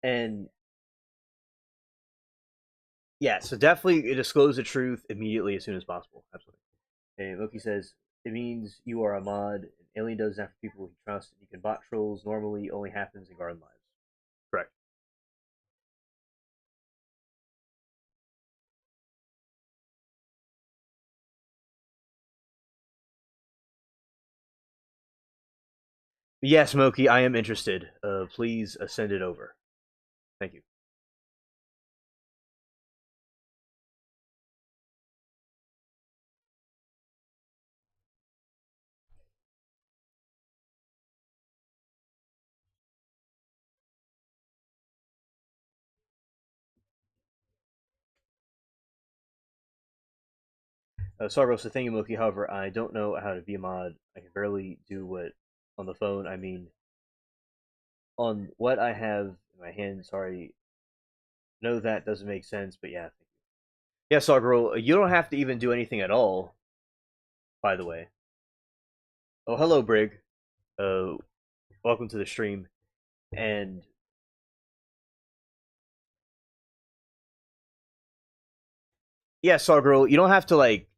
And yeah, so definitely disclose the truth immediately as soon as possible. Absolutely. And Loki says it means you are a mod. Alien doesn't have people he trusts. You can bot trolls. Normally, only happens in garden lives. Correct. Yes, Moki, I am interested. Please send it over. Thank you. Sargos, the thing, Moki. However, I don't know how to be a mod. I can barely do what on the phone. I mean, on what I have in my hand. Sorry, no, that doesn't make sense. But yeah, yeah, Sargirl, you don't have to even do anything at all. By the way. Oh, hello, Brig. Uh, welcome to the stream. And yeah, Sargirl, you don't have to like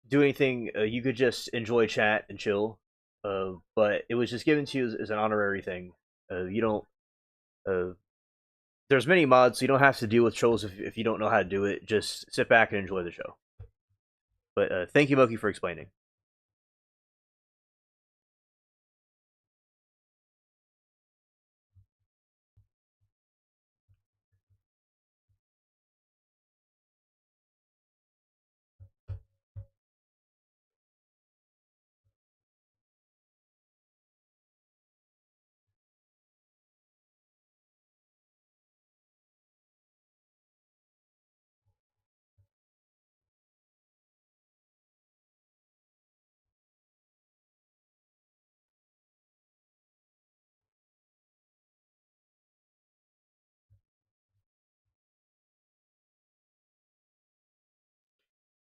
do anything. You could just enjoy chat and chill. But it was just given to you as an honorary thing. You don't. Uh, there's many mods, so you don't have to deal with trolls if you don't know how to do it. Just sit back and enjoy the show. But thank you, Moki, for explaining.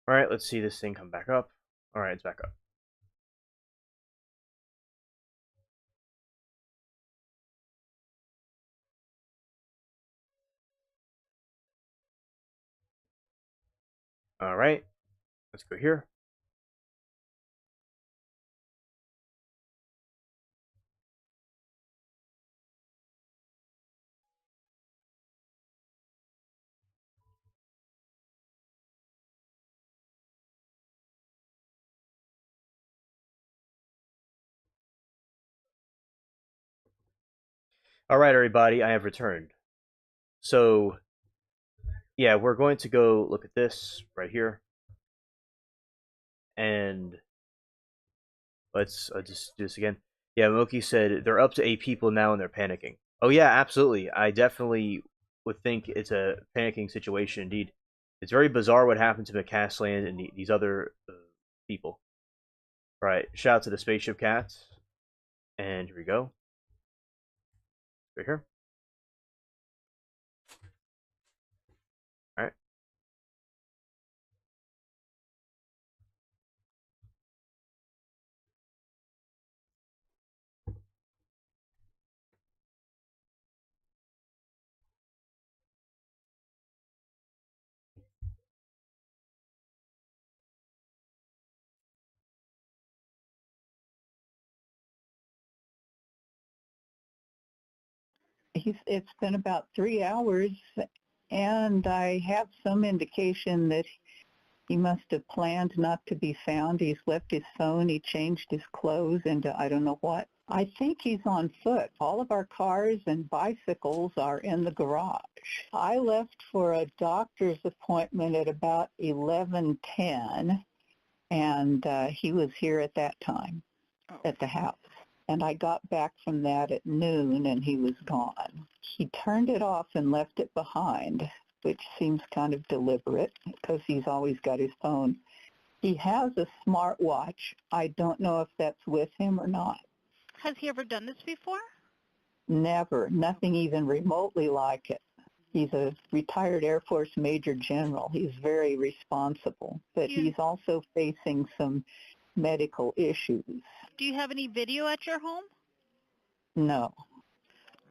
All right, let's see this thing come back up. All right, it's back up. All right, let's go here. All right, everybody, I have returned. So, yeah, we're going to go look at this right here, and let's just do this again. Yeah, Moki said they're up to 8 people now and they're panicking. Oh yeah, absolutely. I definitely would think it's a panicking situation indeed. It's very bizarre what happened to McCaslin and these other people. Right. Shout out to the spaceship cats. And here we go. Right here. All right. It's been about 3 hours, and I have some indication that he must have planned not to be found. He's left his phone, he changed his clothes into I don't know what. I think he's on foot. All of our cars and bicycles are in the garage. I left for a doctor's appointment at about 11:10, and he was here at that time at the house. And I got back from that at noon, and he was gone. He turned it off and left it behind, which seems kind of deliberate because he's always got his phone. He has a smartwatch. I don't know if that's with him or not. Has he ever done this before? Never. Nothing even remotely like it. He's a retired Air Force Major General. He's very responsible, but he's also facing some medical issues. Do you have any video at your home? No.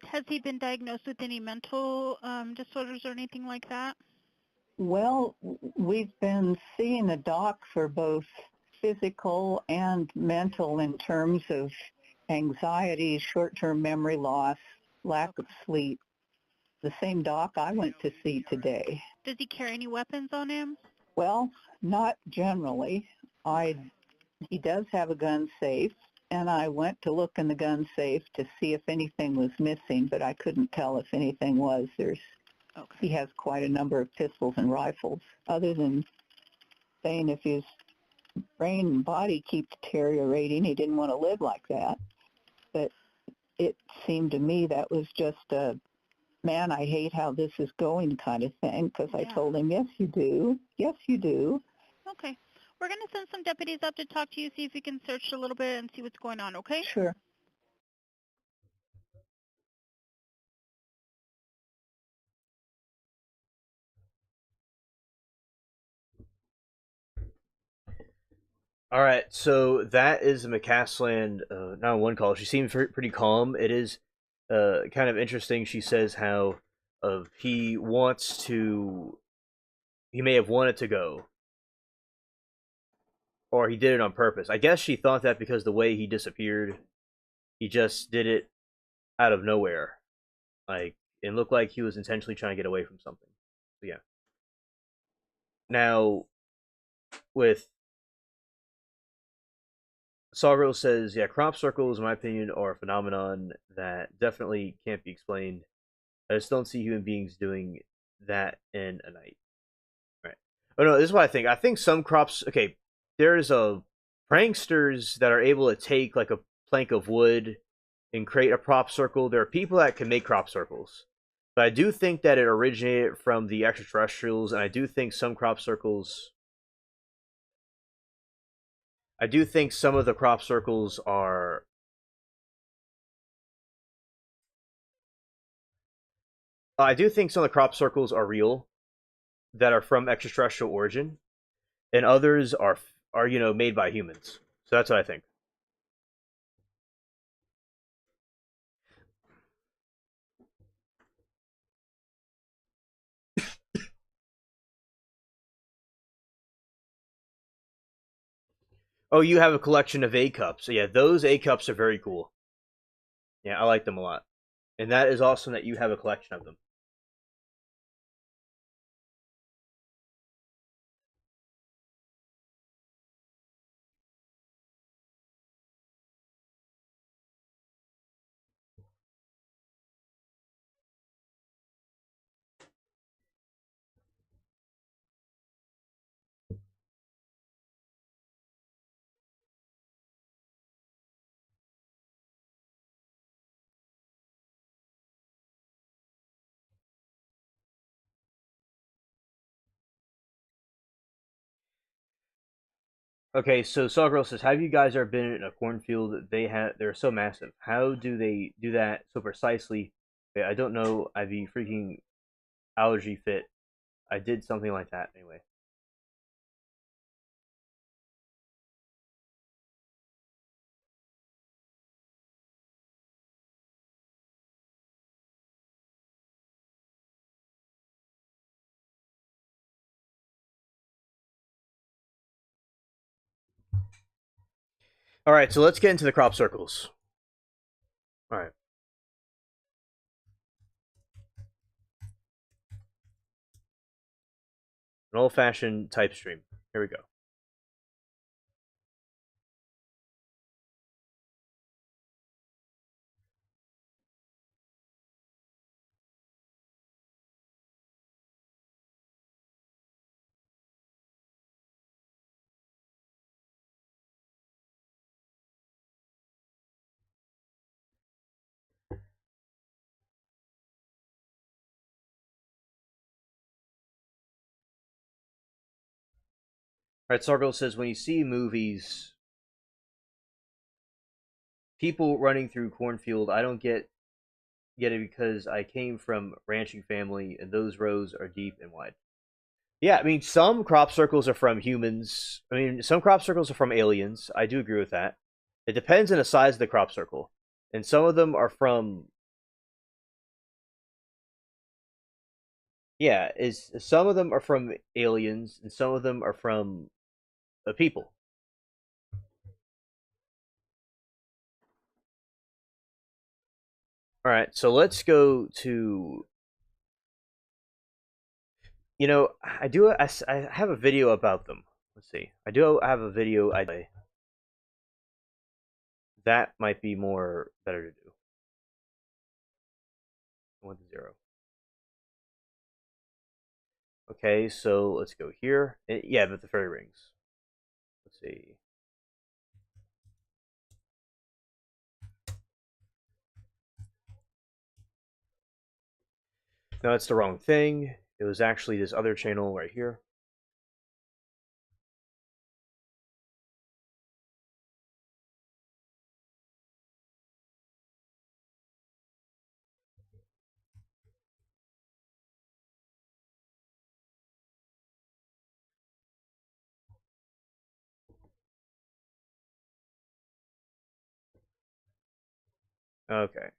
Has he been diagnosed with any mental disorders or anything like that? Well, we've been seeing a doc for both physical and mental in terms of anxiety, short-term memory loss, lack of sleep. The same doc I went to see today. Does he carry any weapons on him? Well, not generally. He does have a gun safe, and I went to look in the gun safe to see if anything was missing, but I couldn't tell if anything was. He has quite a number of pistols and rifles. Other than saying if his brain and body keep deteriorating, he didn't want to live like that. But it seemed to me that was just a, man, I hate how this is going kind of thing, because I told him, yes, you do. Yes, you do. Okay. We're going to send some deputies up to talk to you, see if we can search a little bit and see what's going on, okay? Sure. All right, so that is the McCaslin 911 call. She seemed pretty calm. It is kind of interesting. She says how he wants to, he may have wanted to go, or he did it on purpose. I guess she thought that because the way he disappeared, he just did it out of nowhere. Like, it looked like he was intentionally trying to get away from something. So, yeah. Now, with Sawgirl says, yeah, crop circles, in my opinion, are a phenomenon that definitely can't be explained. I just don't see human beings doing that in a night. Right. Oh no, this is what I think. I think some crops, okay, there's a pranksters that are able to take like a plank of wood and create a prop circle. There are people that can make crop circles. But I do think that it originated from the extraterrestrials, and I do think some crop circles, I do think some of the crop circles are, I do think some of the crop circles are real, that are from extraterrestrial origin, and others are made by humans. So that's what I think. Oh, you have a collection of A cups. So yeah, those A cups are very cool. Yeah, I like them a lot. And that is awesome that you have a collection of them. Okay, so Sawgirl says, "Have you guys ever been in a cornfield? They're so massive. How do they do that so precisely? Yeah, I don't know. I'd be freaking allergy fit. I did something like that anyway." All right, so let's get into the crop circles. All right, an old-fashioned type stream. Here we go. All right, Sawgirl says, "When you see movies, people running through cornfield, I don't get it because I came from ranching family, and those rows are deep and wide." Yeah, I mean, some crop circles are from humans. I mean, some crop circles are from aliens. I do agree with that. It depends on the size of the crop circle, and some of them are from. Yeah, is some of them are from aliens, and some of them are from people. All right, so let's go to. I have a video about them. Let's see. I do have a video. I that might be more better to do. 1 to 0. Okay, so let's go here. Yeah, but the fairy rings. Let's see. No, it's the wrong thing. It was actually this other channel right here. Okay.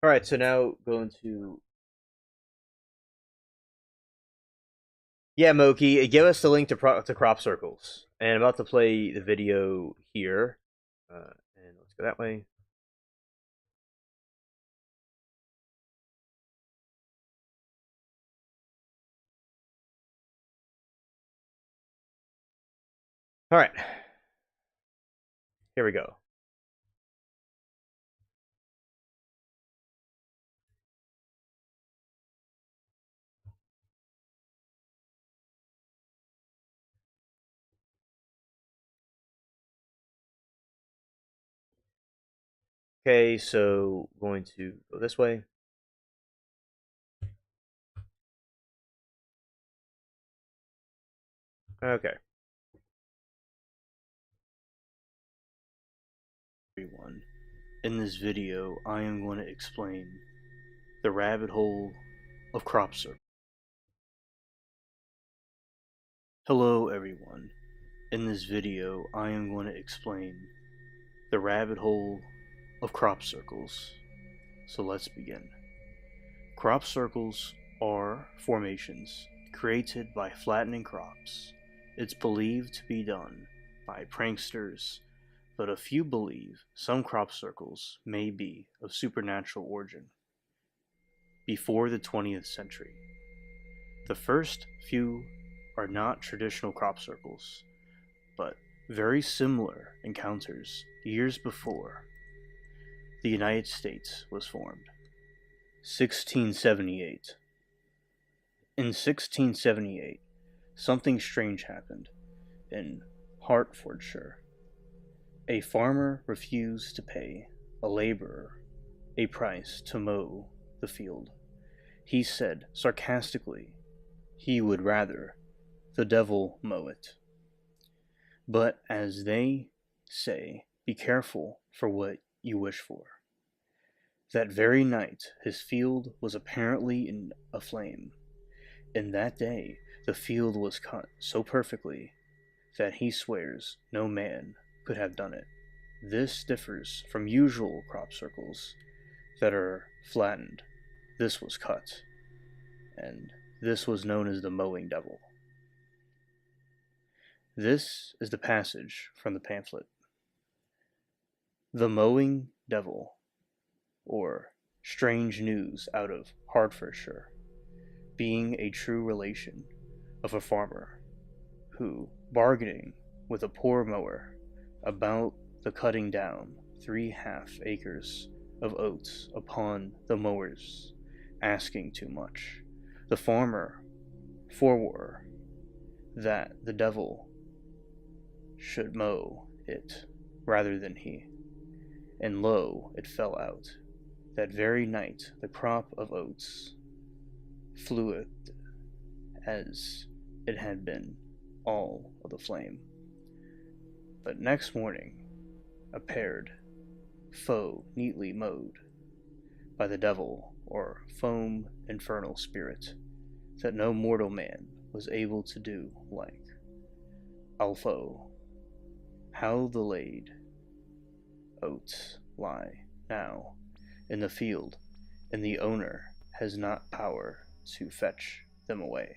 All right, so now going to. Yeah, Moki, give us the link to crop circles. And I'm about to play the video here. And let's go that way. All right. Here we go. Okay, so going to go this way. Okay. 3-1. In this video, I am going to explain the rabbit hole of crop circles. Hello everyone. In this video, I am going to explain the rabbit hole of crop circles. So let's begin. Crop circles are formations created by flattening crops. It's believed to be done by pranksters, but a few believe some crop circles may be of supernatural origin. Before the 20th century, the first few are not traditional crop circles, but very similar encounters years before the United States was formed. 1678. In 1678, something strange happened in Hertfordshire. A farmer refused to pay a laborer a price to mow the field. He said sarcastically he would rather the devil mow it. But as they say, be careful for what you wish for. That very night his field was apparently in a flame, and that day the field was cut so perfectly that he swears no man could have done it. This differs from usual crop circles that are flattened. This was cut, and this was known as the mowing devil. This is the passage from the pamphlet. The mowing devil, or strange news out of Hertfordshire, being a true relation of a farmer who, bargaining with a poor mower about the cutting down 3/2 acres of oats upon the mower's asking too much, the farmer forbore that the devil should mow it rather than he. And lo, it fell out. That very night the crop of oats flew as it had been all of the flame. But next morning, a paired foe neatly mowed by the devil or foam infernal spirit that no mortal man was able to do like. Alfo, how the laid oats lie now in the field, and the owner has not power to fetch them away.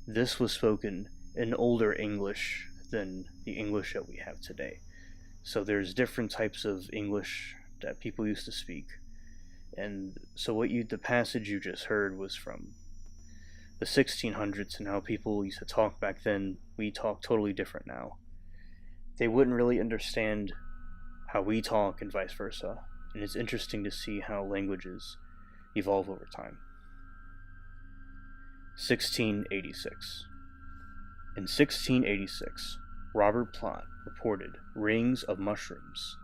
This was spoken in older English than the English that we have today. So there's different types of English that people used to speak. And so the passage you just heard was from the 1600s, and how people used to talk back then. We talk totally different now. They wouldn't really understand how we talk and vice versa. And it's interesting to see how languages evolve over time. 1686. In 1686, Robert Plot reported rings of mushrooms.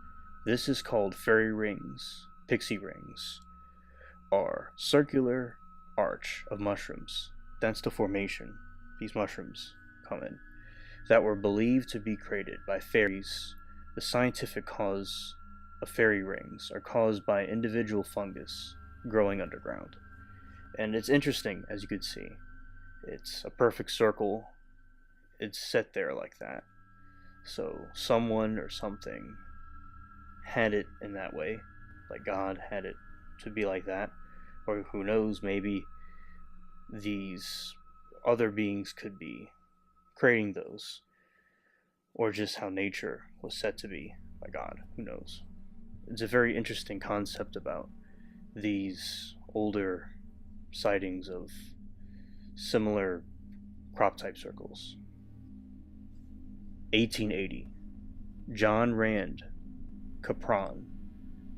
This is called fairy rings. Pixie rings are circular arch of mushrooms. That's the formation these mushrooms come in, that were believed to be created by fairies. The scientific cause of fairy rings are caused by individual fungus growing underground. And it's interesting, as you could see. It's a perfect circle. It's set there like that. So someone or something had it in that way, like God had it to be like that. Or who knows, maybe these other beings could be creating those. Or just how nature was set to be by God. Who knows? It's a very interesting concept about these older sightings of similar crop type circles. 1880. John Rand Capron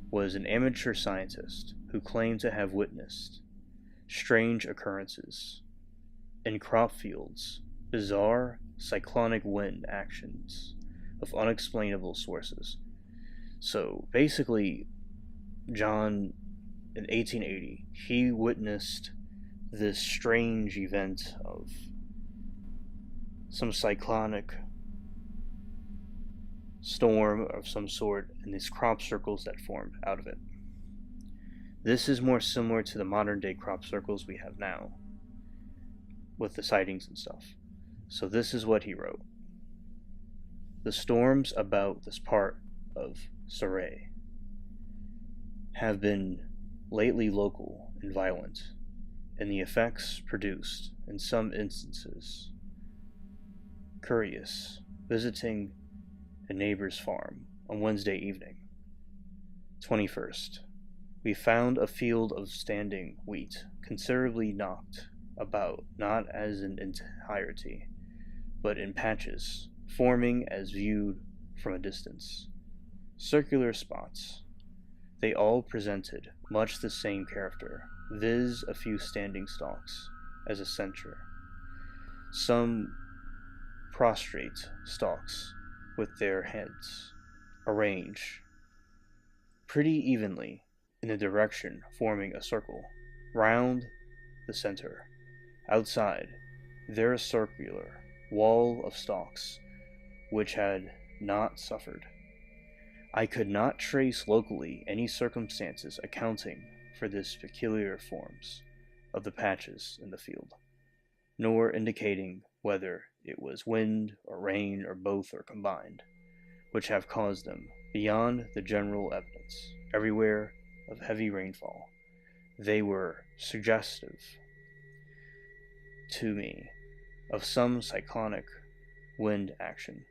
was an amateur scientist who claimed to have witnessed strange occurrences in crop fields, bizarre cyclonic wind actions of unexplainable sources. So basically, John, in 1880, he witnessed this strange event of some cyclonic storm of some sort and these crop circles that formed out of it. This is more similar to the modern day crop circles we have now, with the sightings and stuff. So this is what he wrote. The storms about this part of Surrey have been lately local and violent, and the effects produced, in some instances, curious, visiting a neighbor's farm on Wednesday evening, 21st. We found a field of standing wheat, considerably knocked about, not as an entirety, but in patches, forming as viewed from a distance. Circular spots. They all presented much the same character, viz. A few standing stalks as a center, some prostrate stalks with their heads arranged pretty evenly in a direction forming a circle round the center. Outside, there a circular wall of stalks which had not suffered. I could not trace locally any circumstances accounting for this peculiar forms of the patches in the field, nor indicating whether it was wind or rain or both or combined, which have caused them, beyond the general evidence everywhere of heavy rainfall. They were suggestive to me of some cyclonic wind action,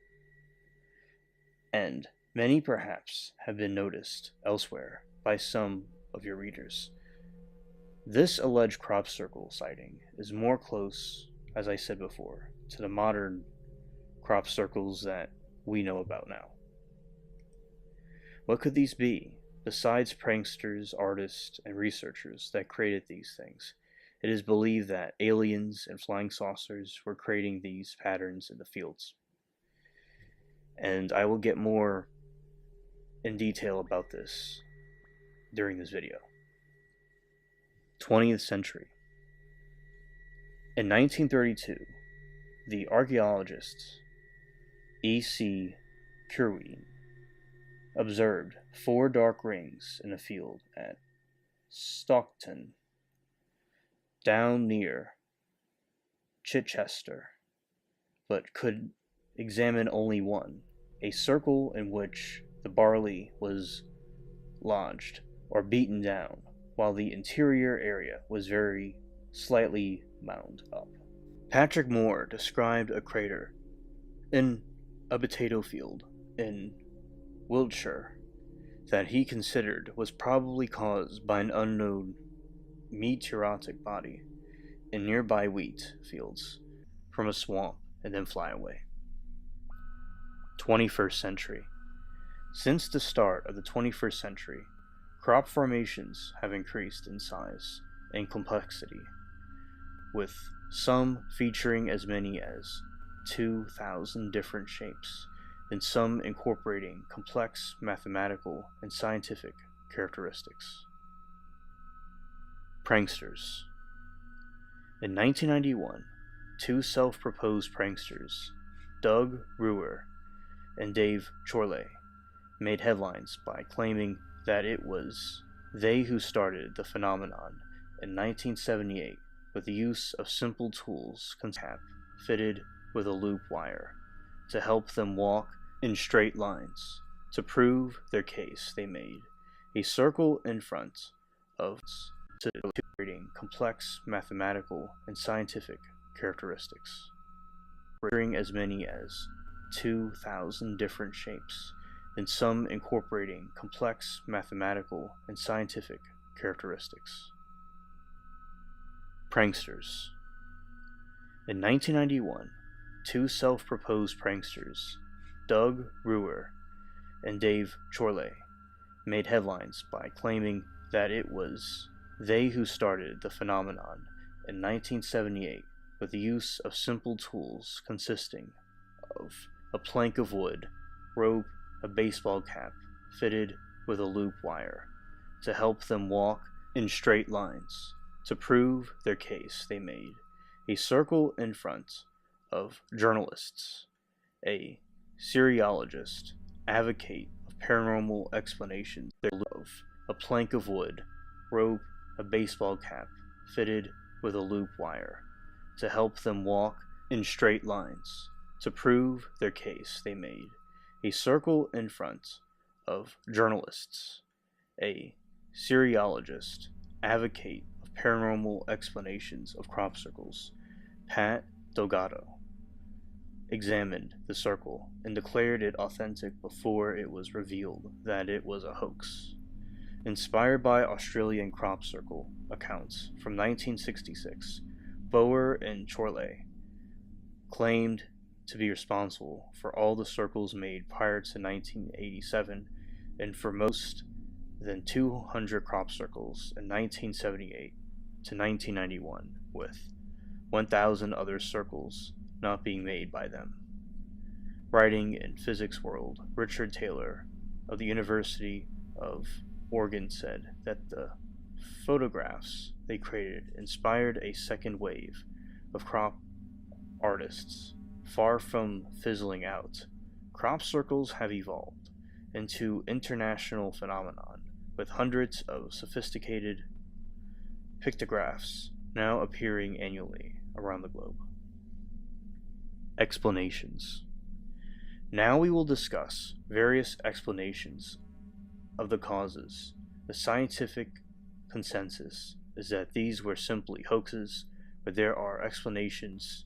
and many perhaps have been noticed elsewhere by some of your readers. This alleged crop circle sighting is more close, as I said before, to the modern crop circles that we know about now. What could these be, besides pranksters, artists, and researchers that created these things? It is believed that aliens and flying saucers were creating these patterns in the fields. And I will get more in detail about this during this video. 20th century. In 1932, the archaeologist E.C. Curwen observed 4 dark rings in a field at Stockton, down near Chichester, but could examine only one, a circle in which the barley was lodged or beaten down, while the interior area was very slightly mound up. Patrick Moore described a crater in a potato field in Wiltshire that he considered was probably caused by an unknown meteoritic body in nearby wheat fields from a swamp and then fly away. 21st century. Since the start of the 21st century, crop formations have increased in size and complexity, with some featuring as many as 2,000 different shapes, and some incorporating complex mathematical and scientific characteristics. Pranksters. In 1991, 2 self-proposed pranksters, Doug Brewer and Dave Chorley, made headlines by claiming that it was they who started the phenomenon in 1978 with the use of simple tools fitted with a loop wire to help them walk in straight lines. To prove their case, they made a circle in front of creating complex mathematical and scientific characteristics, featuring as many as 2,000 different shapes, and some incorporating complex mathematical and scientific characteristics. Pranksters. In 1991, 2 self-proposed pranksters, Doug Brewer and Dave Chorley, made headlines by claiming that it was they who started the phenomenon in 1978 with the use of simple tools consisting of a plank of wood, rope, a baseball cap fitted with a loop wire to help them walk in straight lines. To prove their case, they made a circle in front of journalists, a seriologist, advocate of paranormal explanations of a plank of wood, rope, a baseball cap fitted with a loop wire to help them walk in straight lines. To prove their case, they made a circle in front of journalists, a seriologist, advocate of paranormal explanations of crop circles, Pat Delgado, examined the circle and declared it authentic before it was revealed that it was a hoax. Inspired by Australian crop circle accounts from 1966, Boer and Chorley claimed to be responsible for all the circles made prior to 1987 and for most than 200 crop circles in 1978 to 1991, with 1,000 other circles not being made by them. Writing in Physics World, Richard Taylor of the University of Oregon said that the photographs they created inspired a second wave of crop artists. Far from fizzling out, crop circles have evolved into international phenomenon with hundreds of sophisticated pictographs now appearing annually around the globe. Explanations. Now we will discuss various explanations of the causes. The scientific consensus is that these were simply hoaxes, but there are explanations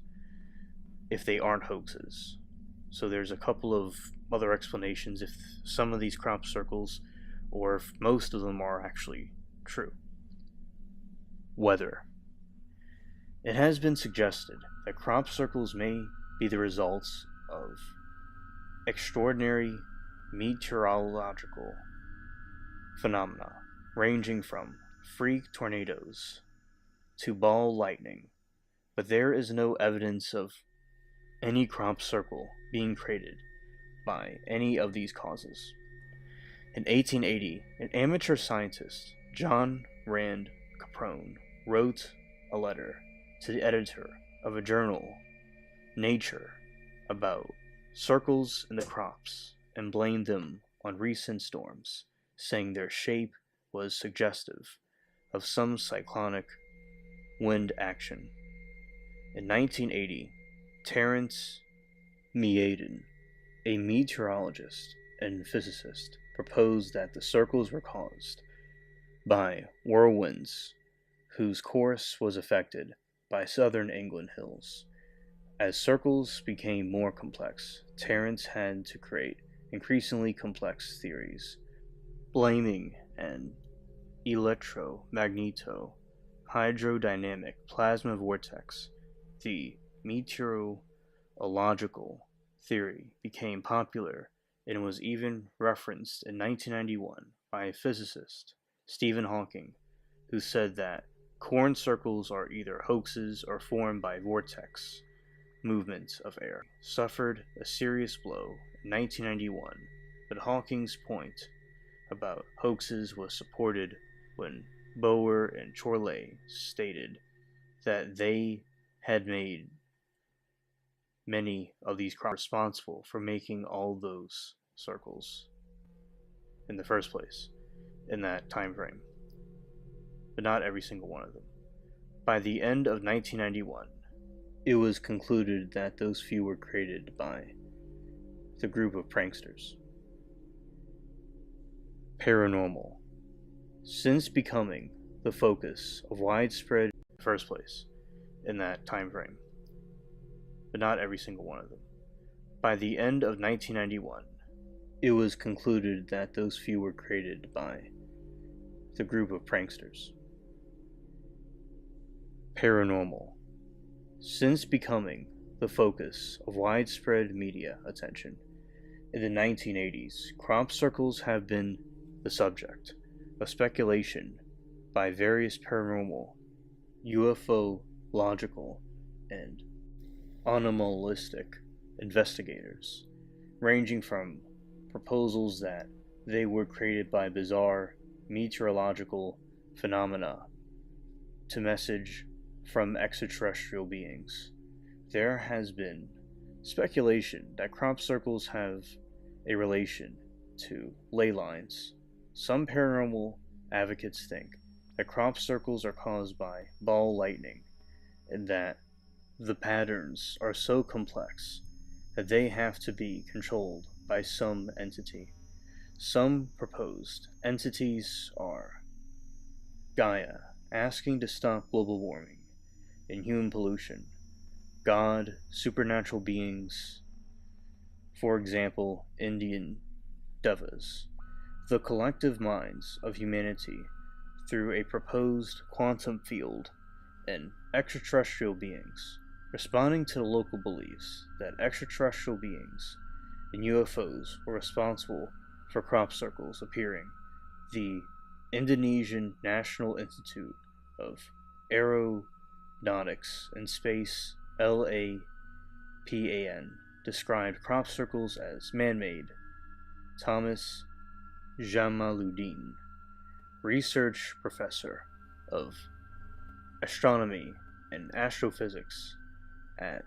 if they aren't hoaxes. So there's a couple of other explanations if some of these crop circles or if most of them are actually true. Weather. It has been suggested that crop circles may be the results of extraordinary meteorological phenomena ranging from freak tornadoes to ball lightning, but there is no evidence of any crop circle being created by any of these causes. In 1880, an amateur scientist, John Rand Caprone, wrote a letter to the editor of a journal, Nature, about circles in the crops and blamed them on recent storms, saying their shape was suggestive of some cyclonic wind action. In 1980, Terence Meaden, a meteorologist and physicist, proposed that the circles were caused by whirlwinds whose course was affected by southern England hills. As circles became more complex, Terence had to create increasingly complex theories, blaming an electromagneto-hydrodynamic plasma vortex. The meteorological theory became popular and was even referenced in 1991 by a physicist, Stephen Hawking, who said that corn circles are either hoaxes or formed by vortex movements of air. Suffered a serious blow in 1991, but Hawking's point about hoaxes was supported when Boer and Chorley stated that they had made many of these crops responsible for making all those circles in the first place in that time frame, but not every single one of them. By the end of 1991, it was concluded that those few were created by the group of pranksters. Paranormal. Since becoming the focus of widespread in the first place in that time frame, but not every single one of them. By the end of 1991, it was concluded that those few were created by the group of pranksters. Paranormal. Since becoming the focus of widespread media attention in the 1980s, crop circles have been the subject of speculation by various paranormal, ufological, and anomalistic investigators, ranging from proposals that they were created by bizarre meteorological phenomena to message from extraterrestrial beings. There has been speculation that crop circles have a relation to ley lines. Some paranormal advocates think that crop circles are caused by ball lightning, and that the patterns are so complex that they have to be controlled by some entity. Some proposed entities are Gaia, asking to stop global warming and human pollution, God, supernatural beings, for example, Indian devas, the collective minds of humanity through a proposed quantum field, and extraterrestrial beings, responding to the local beliefs that extraterrestrial beings and UFOs were responsible for crop circles appearing. The Indonesian National Institute of Aeronautics and Space, LAPAN, described crop circles as man-made. Thomas Jamaluddin, research professor of astronomy and astrophysics at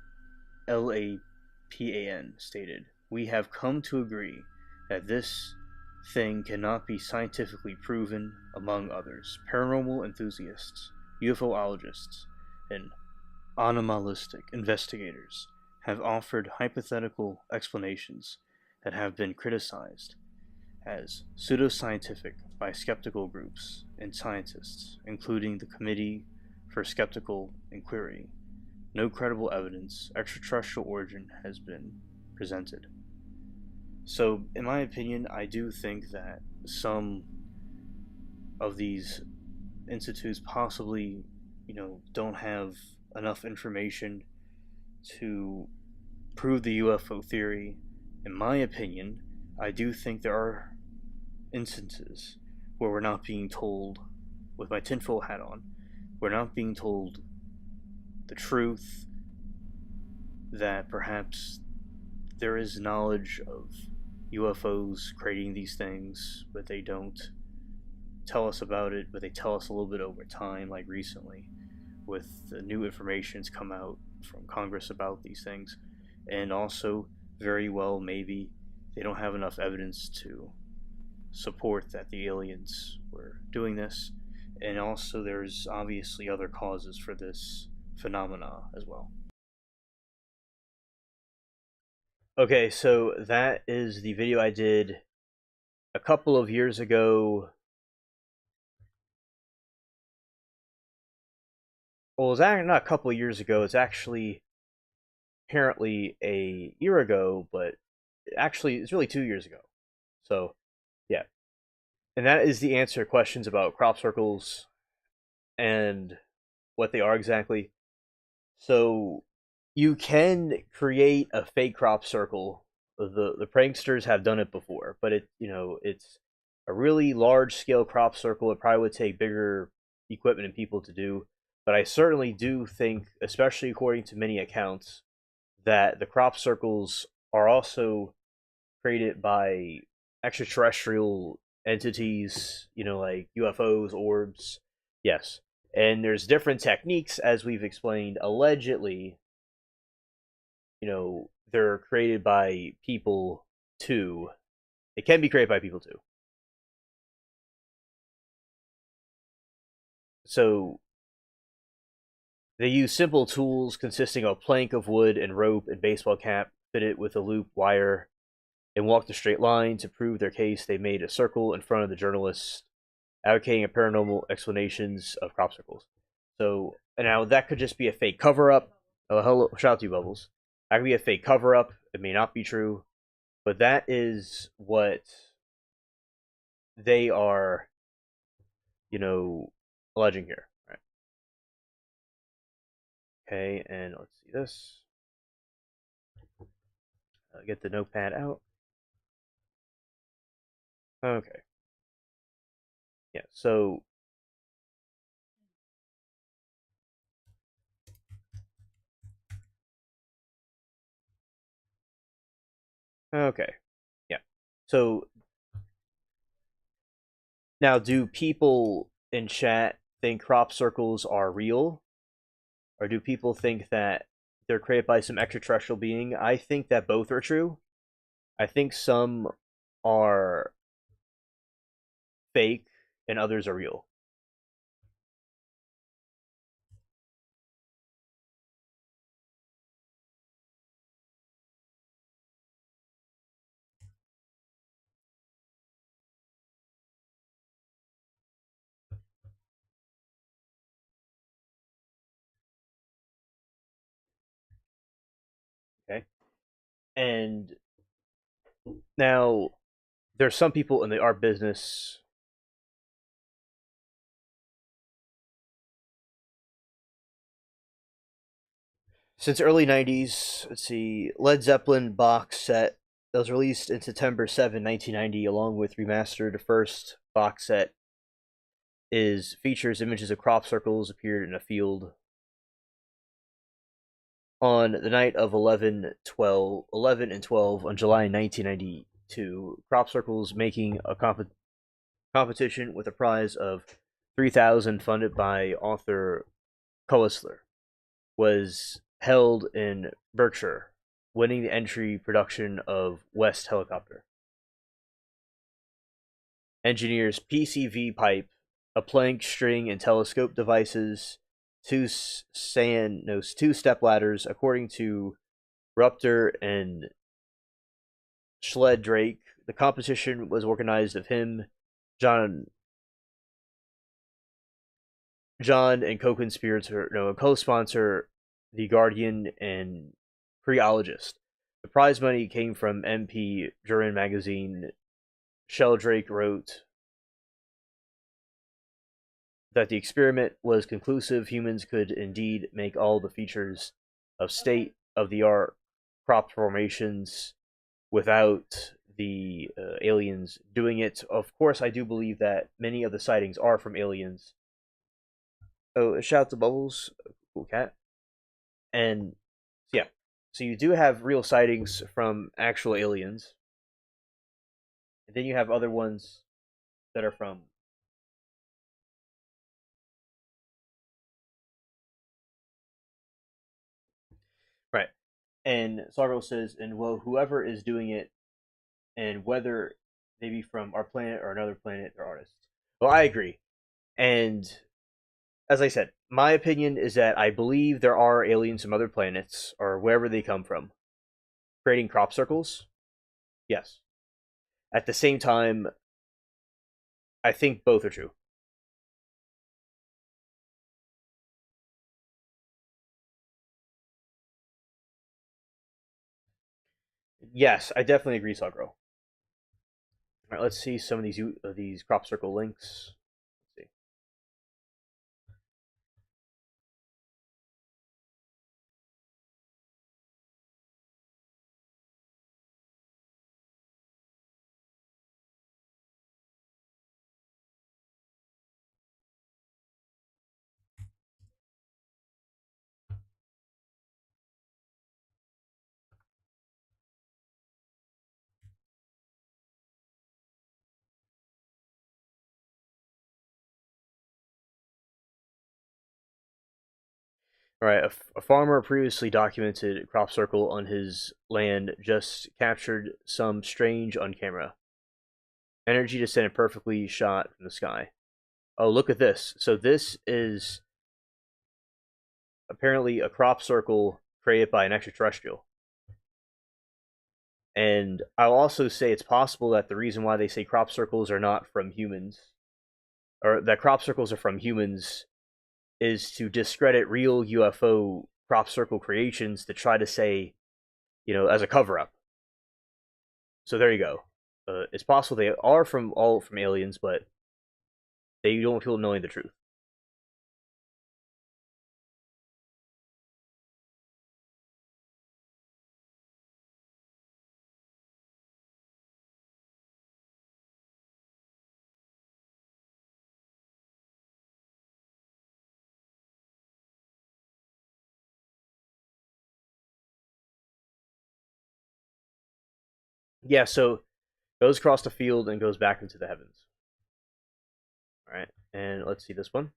LAPAN, stated, "We have come to agree that this thing cannot be scientifically proven." Among others, paranormal enthusiasts, UFOologists, and anomalistic investigators have offered hypothetical explanations that have been criticized as pseudoscientific by skeptical groups and scientists, including the Committee for Skeptical Inquiry. No credible evidence extraterrestrial origin has been presented. So, in my opinion, I do think that some of these institutes possibly, don't have enough information to prove the UFO theory. In my opinion, I do think there are instances where we're not being told, with my tinfoil hat on, we're not being told the truth, that perhaps there is knowledge of UFOs creating these things, but they don't tell us about it, but they tell us a little bit over time, like recently, with the new information's come out from Congress about these things. And also, very well, maybe they don't have enough evidence to support that the aliens were doing this. And also, there's obviously other causes for this phenomena as well. Okay, so that is the video I did a couple of years ago. Well, it's actually not a couple of years ago. It's actually apparently a year ago, but actually it's really 2 years ago. So, yeah. And that is the answer to questions about crop circles and what they are exactly. So, you can create a fake crop circle. The pranksters have done it before, but it's a really large scale crop circle. It probably would take bigger equipment and people to do. But I certainly do think, especially according to many accounts, that the crop circles are also created by extraterrestrial entities, like UFOs, orbs. Yes. And there's different techniques, as we've explained. Allegedly, they're created by people too. It can be created by people too. So, they use simple tools consisting of a plank of wood and rope and baseball cap fitted with a loop wire, and walked a straight line. To prove their case, they made a circle in front of the journalists, advocating a paranormal explanations of crop circles. So, and now that could just be a fake cover-up. Oh, hello, shout out to you, Bubbles. That could be a fake cover-up. It may not be true, but that is what they are, alleging here. Right. Okay, and let's see this. Get the notepad out. Okay. Yeah, so okay. Yeah. So now, do people in chat think crop circles are real? Or do people think that they're created by some extraterrestrial being? I think that both are true. I think some are fake and others are real. Okay. And now there's some people in the art business. Since early 90s, let's see, Led Zeppelin box set that was released in September 7, 1990, along with remastered first box set, is features images of crop circles appeared in a field on the night of 11 and 12 on July 1992. Crop circles making a competition with a prize of 3,000 funded by author Koestler was held in Berkshire, winning the entry production of West Helicopter. Engineers PCV pipe, a plank, string, and telescope devices, two two step ladders, according to Rupter and Drake. The competition was organized of him, John, and co-conspirator, no, co-sponsor, The Guardian, and Creologist. The prize money came from MP Duran magazine. Sheldrake wrote that the experiment was conclusive. Humans could indeed make all the features of state of the art crop formations without the aliens doing it. Of course, I do believe that many of the sightings are from aliens. Oh, shout out to Bubbles, cool cat. And yeah, so you do have real sightings from actual aliens, and then you have other ones that are from. Right. And Sargo says, and well, whoever is doing it, and whether they be from our planet or another planet, they're artists. Well, I agree. And as I said, my opinion is that I believe there are aliens from other planets or wherever they come from creating crop circles. Yes. At the same time, I think both are true. Yes, I definitely agree, Sagro. All right, let's see some of these crop circle links. Let's see. All right, a farmer previously documented crop circle on his land just captured some strange on camera. Energy descended perfectly shot from the sky. Oh, look at this. So this is apparently a crop circle created by an extraterrestrial. And I'll also say it's possible that the reason why they say crop circles are not from humans, or that crop circles are from humans, is to discredit real UFO crop circle creations to try to say, as a cover up. So there you go. It's possible they are all from aliens, but they don't feel knowing the truth. Yeah, so goes across the field and goes back into the heavens. All right, and let's see this one.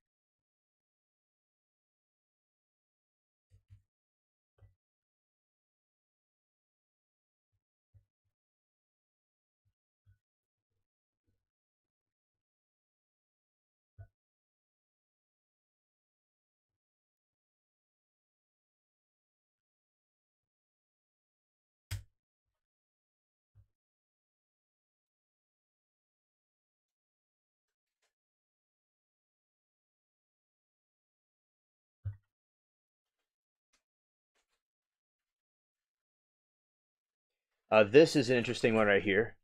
This is an interesting one right here.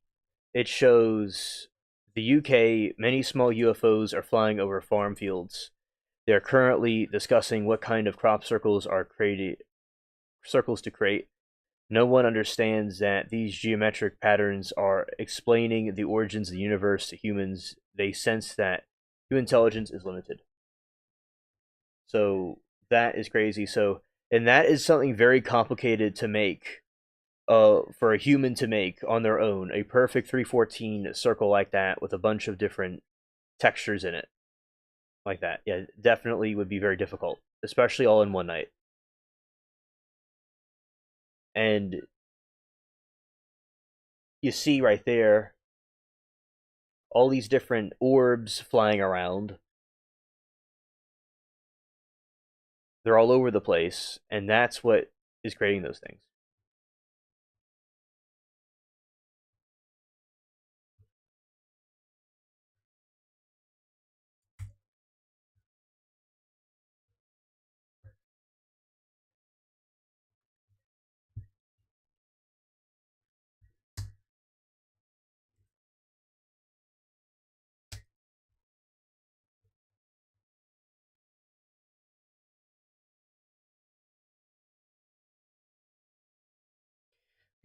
It shows the UK, many small UFOs are flying over farm fields. They're currently discussing what kind of crop circles are created circles to create. No one understands that these geometric patterns are explaining the origins of the universe to humans. They sense that human intelligence is limited. So that is crazy. So, and that is something very complicated to make. For a human to make on their own a perfect 314 circle like that with a bunch of different textures in it, like that, yeah, definitely would be very difficult, especially all in one night. And you see right there all these different orbs flying around. They're all over the place, and that's what is creating those things.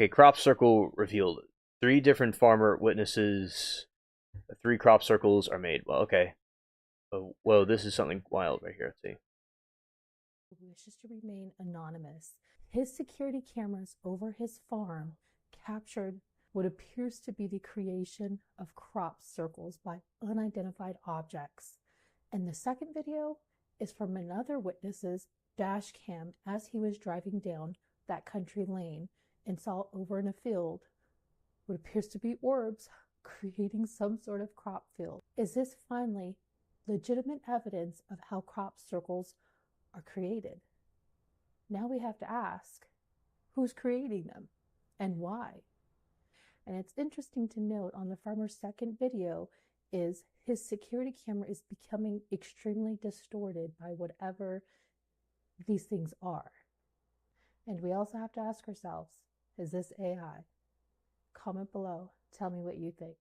Okay, crop circle revealed. Three different farmer witnesses. Three crop circles are made. Well, okay. Oh, whoa, this is something wild right here. Let's see. Who wishes to remain anonymous. His security cameras over his farm captured what appears to be the creation of crop circles by unidentified objects. And the second video is from another witness's dash cam as he was driving down that country lane and saw over in a field what appears to be orbs creating some sort of crop field. Is this finally legitimate evidence of how crop circles are created? Now we have to ask, who's creating them and why? And it's interesting to note on the farmer's second video is his security camera is becoming extremely distorted by whatever these things are. And we also have to ask ourselves, is this AI? Comment below. Tell me what you think.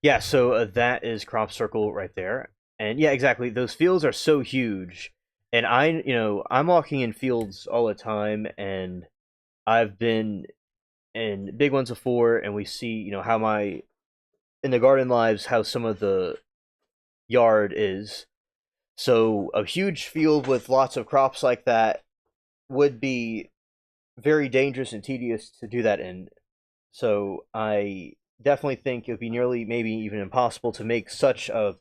Yeah, so that is crop circle right there, and yeah, exactly. Those fields are so huge, and I'm walking in fields all the time, and I've been in big ones before, and we see how my in the garden lives how some of the yard is. So a huge field with lots of crops like that would be very dangerous and tedious to do that in. So I definitely think it would be nearly maybe even impossible to make such a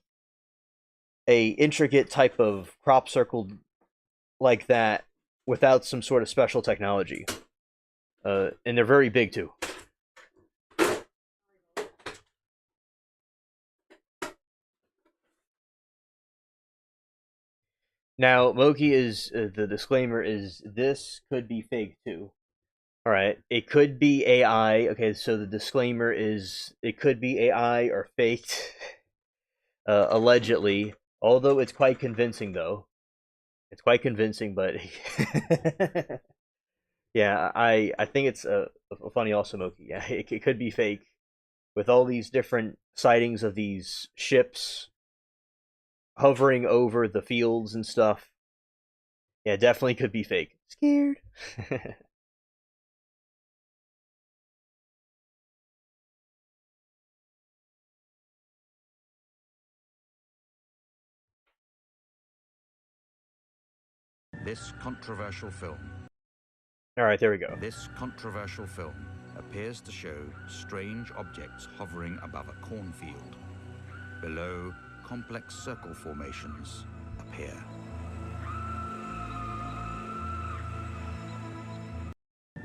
intricate type of crop circle like that without some sort of special technology. And they're very big too. Now, Moki is the disclaimer is this could be fake too. All right, it could be AI. Okay, so the disclaimer is it could be AI or faked, allegedly. Although it's quite convincing, though. It's quite convincing, but yeah, I think it's a funny also, Moki. Yeah, it could be fake with all these different sightings of these ships hovering over the fields and stuff. Yeah, definitely could be fake. Scared. This controversial film. All right, there we go. This controversial film appears to show strange objects hovering above a cornfield. Below, complex circle formations appear.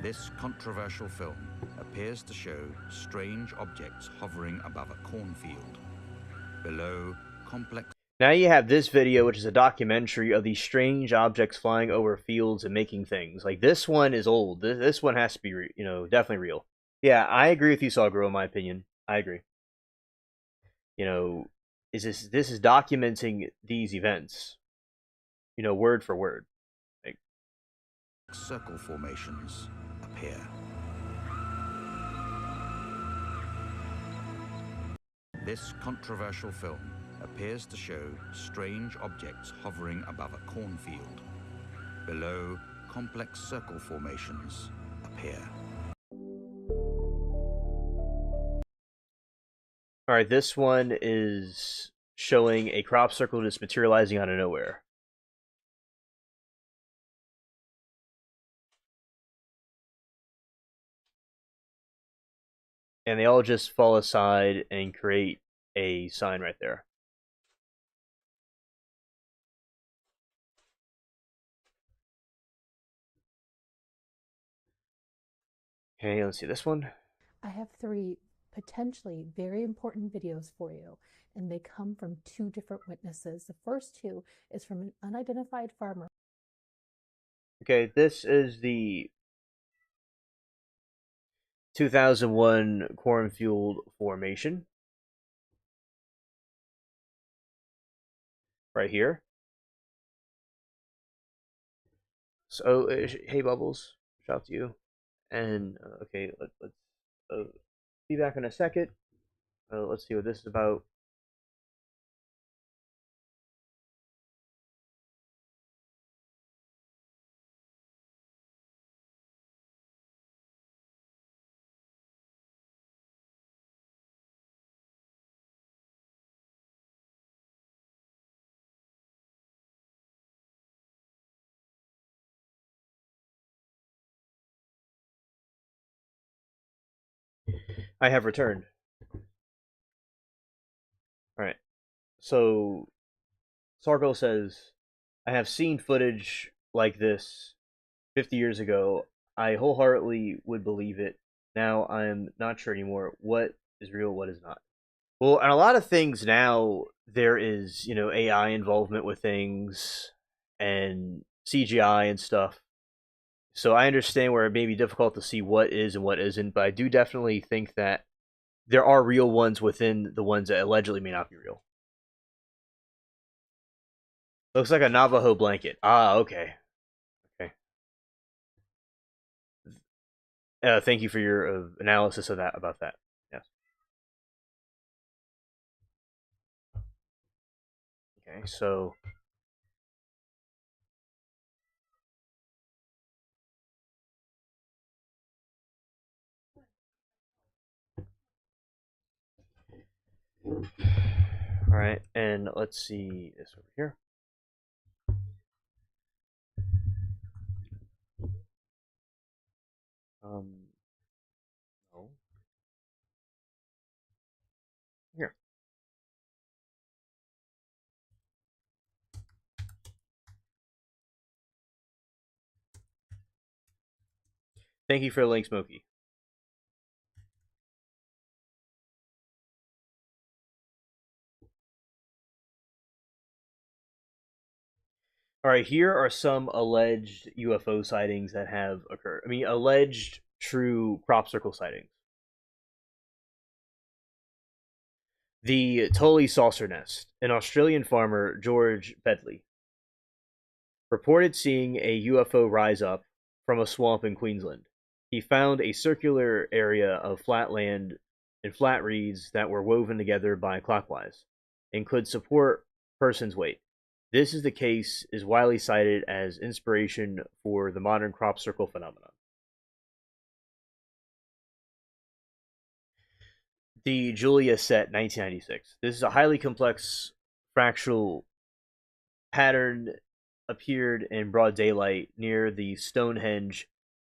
This controversial film appears to show strange objects hovering above a cornfield. Below, complex... Now you have this video, which is a documentary of these strange objects flying over fields and making things. Like, this one is old. This one has to be, definitely real. Yeah, I agree with you, Sawgirl, in my opinion. I agree. This is documenting these events, word for word. Like, circle formations appear. This controversial film appears to show strange objects hovering above a cornfield. Below, complex circle formations appear. All right, this one is showing a crop circle just materializing out of nowhere. And they all just fall aside and create a sign right there. Okay, let's see this one. I have 3 potentially very important videos for you, and they come from 2 different witnesses. The first 2 is from an unidentified farmer. Okay, this is the 2001 cornfield formation. Right here. So, hey Bubbles, shout out to you. And, okay, let's be back in a second. Let's see what this is about. I have returned. Alright. So, Sargo says, I have seen footage like this 50 years ago. I wholeheartedly would believe it. Now I'm not sure anymore what is real, what is not. Well, and a lot of things now, there is, AI involvement with things and CGI and stuff. So I understand where it may be difficult to see what is and what isn't, but I do definitely think that there are real ones within the ones that allegedly may not be real. Looks like a Navajo blanket. Ah, okay. Okay. Thank you for your analysis of that, about that. Yes. Okay, so... Alright, and let's see this over here. No. Here. Thank you for the link, Smokey. Alright, here are some alleged UFO sightings that have occurred. I mean, alleged true crop circle sightings. The Tully saucer nest. An Australian farmer, George Bedley, reported seeing a UFO rise up from a swamp in Queensland. He found a circular area of flat land and flat reeds that were woven together by clockwise and could support person's weight. This is the case is widely cited as inspiration for the modern crop circle phenomenon. The Julia set, 1996. This is a highly complex fractal pattern appeared in broad daylight near the Stonehenge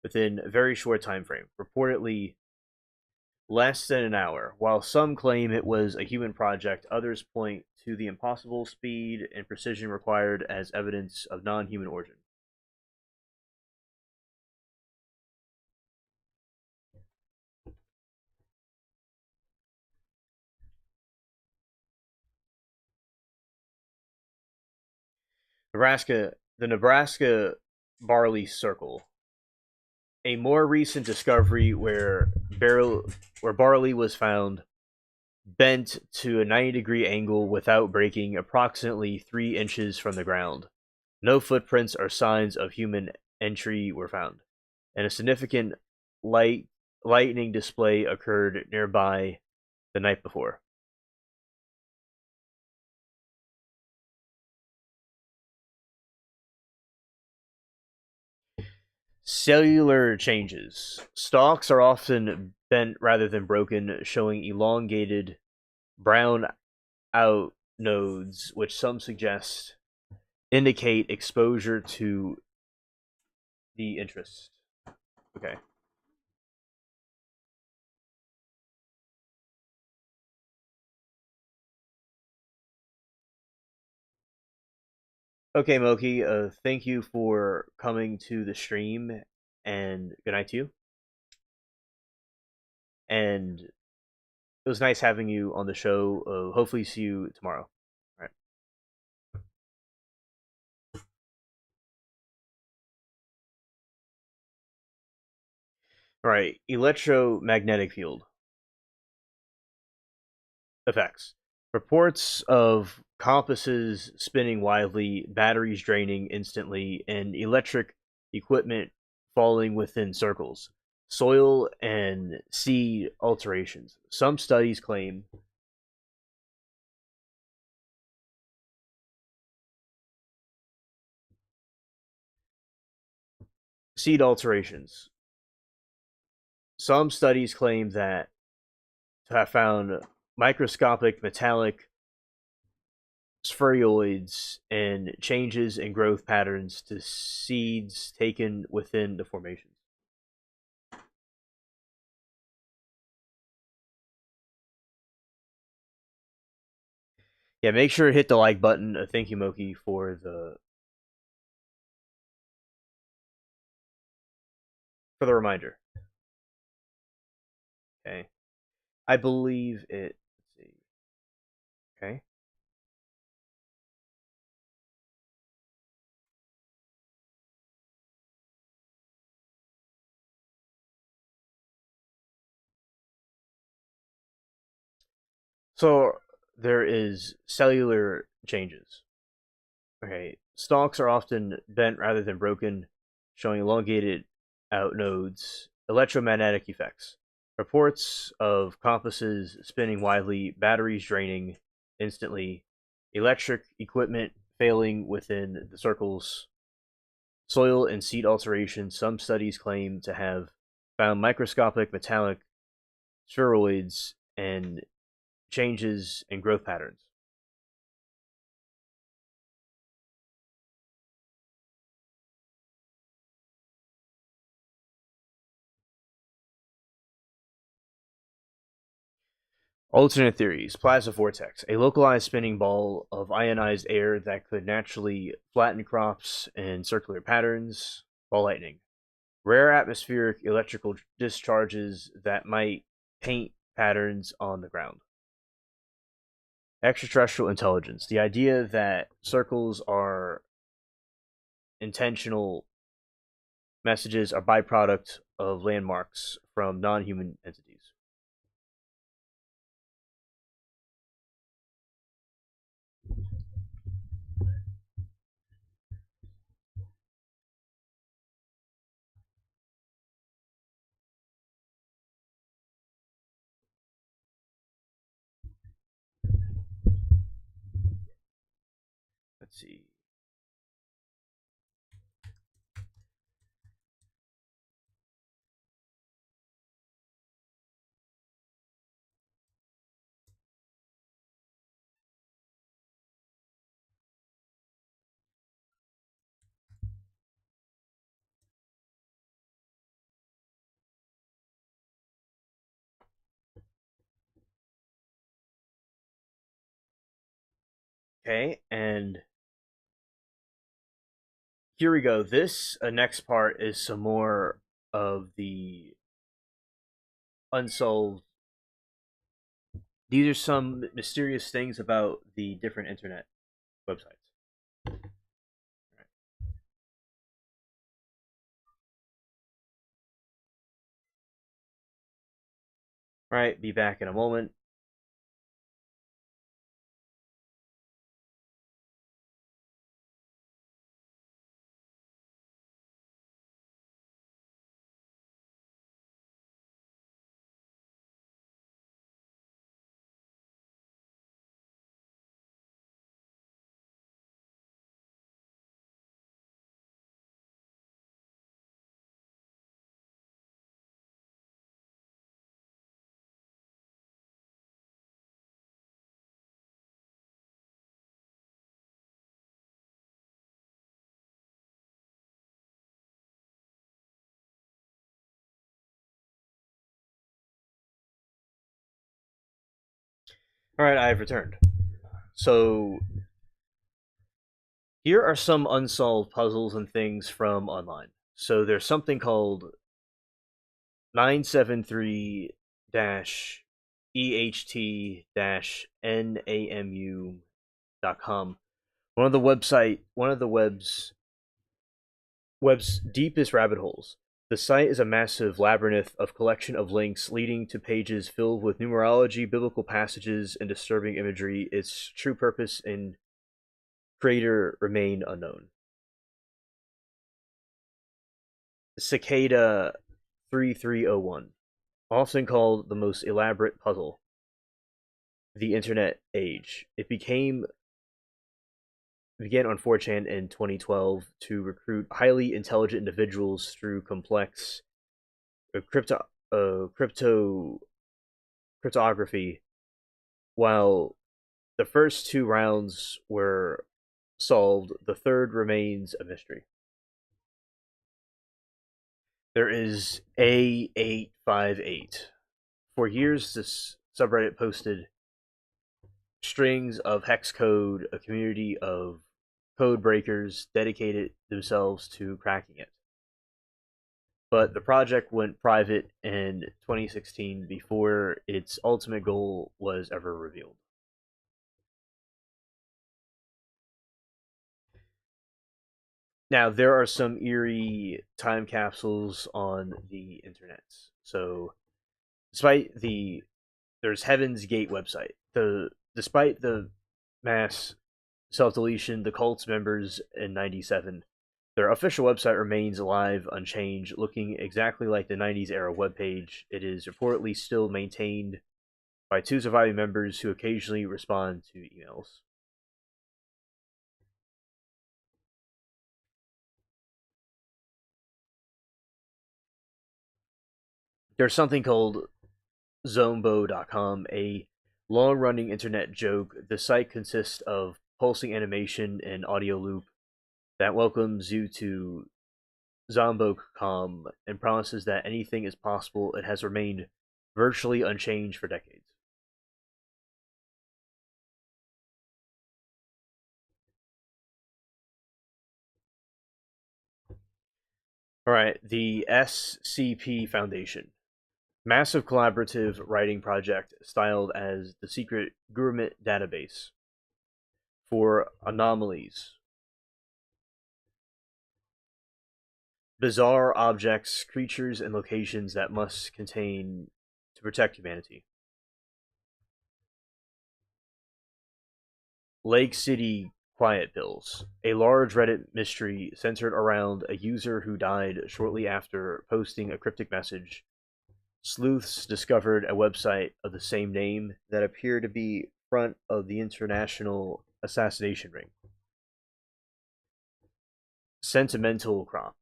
within a very short time frame, reportedly less than an hour. While some claim it was a human project, others point to the impossible speed and precision required as evidence of non-human origin. The Nebraska Barley Circle, a more recent discovery where barley was found bent to a 90-degree angle without breaking, approximately 3 inches from the ground. No footprints or signs of human entry were found, and a significant lightning display occurred nearby the night before. Cellular changes. Stalks are often bent rather than broken, showing elongated, brown out nodes, which some suggest indicate exposure to the interest. Okay. Okay, Moki. Thank you for coming to the stream, and good night to you. And it was nice having you on the show. Hopefully, see you tomorrow. All right. All right. Electromagnetic field effects. Reports of compasses spinning wildly, batteries draining instantly, and electric equipment falling within circles. Soil and seed alterations. Some studies claim seed alterations. Some studies claim that to have found microscopic metallic spheroids and changes in growth patterns to seeds taken within the formations. Yeah, make sure to hit the like button. Thank you, Moki, for the reminder. Okay, I believe it. Let's see. Okay. So there is cellular changes. Okay, stalks are often bent rather than broken, showing elongated out nodes. Electromagnetic effects. Reports of compasses spinning wildly, batteries draining instantly, electric equipment failing within the circles, soil and seed alterations. Some studies claim to have found microscopic metallic spheroids and changes in growth patterns. Alternate theories. Plasma vortex, a localized spinning ball of ionized air that could naturally flatten crops in circular patterns. Ball lightning. Rare atmospheric electrical discharges that might paint patterns on the ground. Extraterrestrial intelligence. The idea that circles are intentional messages are byproduct of landmarks from non-human entities. Let's see. Okay, and here we go. This next part is some more of the unsolved. These are some mysterious things about the different internet websites. All right, be back in a moment. All right, I've returned. So here are some unsolved puzzles and things from online. So there's something called 973 EHT-NAMU.com. One of the web's deepest rabbit holes. The site is a massive labyrinth of collection of links leading to pages filled with numerology, biblical passages, and disturbing imagery. Its true purpose and creator remain unknown. Cicada 3301, often called the most elaborate puzzle, the internet age. Began on 4chan in 2012 to recruit highly intelligent individuals through complex crypto, cryptography. While the first two rounds were solved, the third remains a mystery. There is A858. For years, this subreddit posted strings of hex code, a community of code breakers dedicated themselves to cracking it. But the project went private in 2016 before its ultimate goal was ever revealed. Now, there are some eerie time capsules on the internet. So, there's Heaven's Gate website. Despite the mass self-deletion, the cult's members in 97, their official website remains alive, unchanged, looking exactly like the 90s era webpage. It is reportedly still maintained by two surviving members who occasionally respond to emails. There's something called Zombo.com, a long-running internet joke. The site consists of pulsing animation and audio loop that welcomes you to Zombo.com and promises that anything is possible. It has remained virtually unchanged for decades. All right, the SCP Foundation. Massive collaborative writing project styled as the secret government database for anomalies, bizarre objects, creatures, and locations that must contain to protect humanity. Lake City Quiet Pills, a large Reddit mystery centered around a user who died shortly after posting a cryptic message. Sleuths discovered a website of the same name that appeared to be front of the international assassination ring. Sentimental Crop,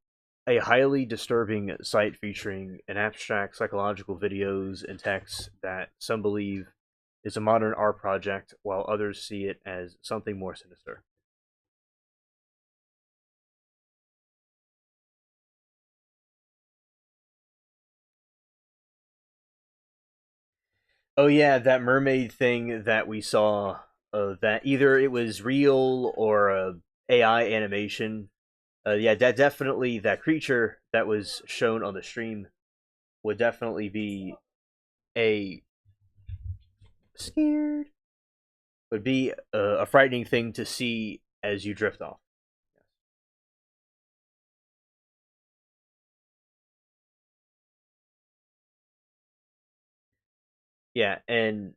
a highly disturbing site featuring an abstract psychological videos and texts that some believe is a modern art project, while others see it as something more sinister. Oh yeah, that mermaid thing that we saw that either it was real or a AI animation. Yeah, that definitely that creature that was shown on the stream would definitely be a scared would be a frightening thing to see as you drift off. Yeah, and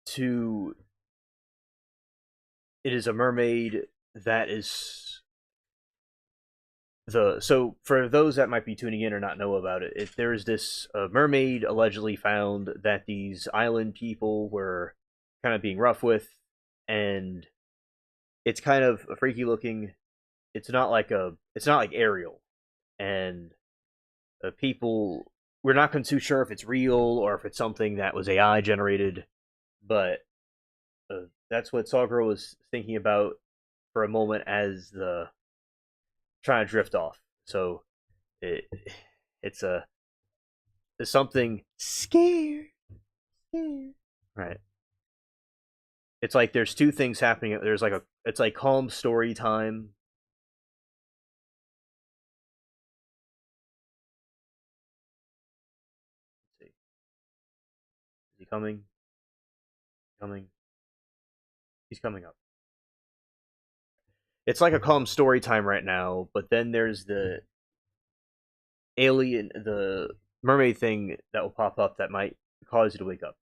to it is a mermaid that is the so for those that might be tuning in or not know about it, there is this mermaid allegedly found that these island people were kind of being rough with, and it's kind of a freaky looking. It's not like Ariel, and people we're not too sure if it's real or if it's something that was AI generated, but that's what Sawgirl was thinking about for a moment as the trying to drift off. So it it's a it's something scared. Right. It's like there's two things happening. There's like a it's like calm story time. Let's see. Is he coming? Coming. He's coming up. It's like a calm story time right now, but then there's the alien the mermaid thing that will pop up that might cause you to wake up.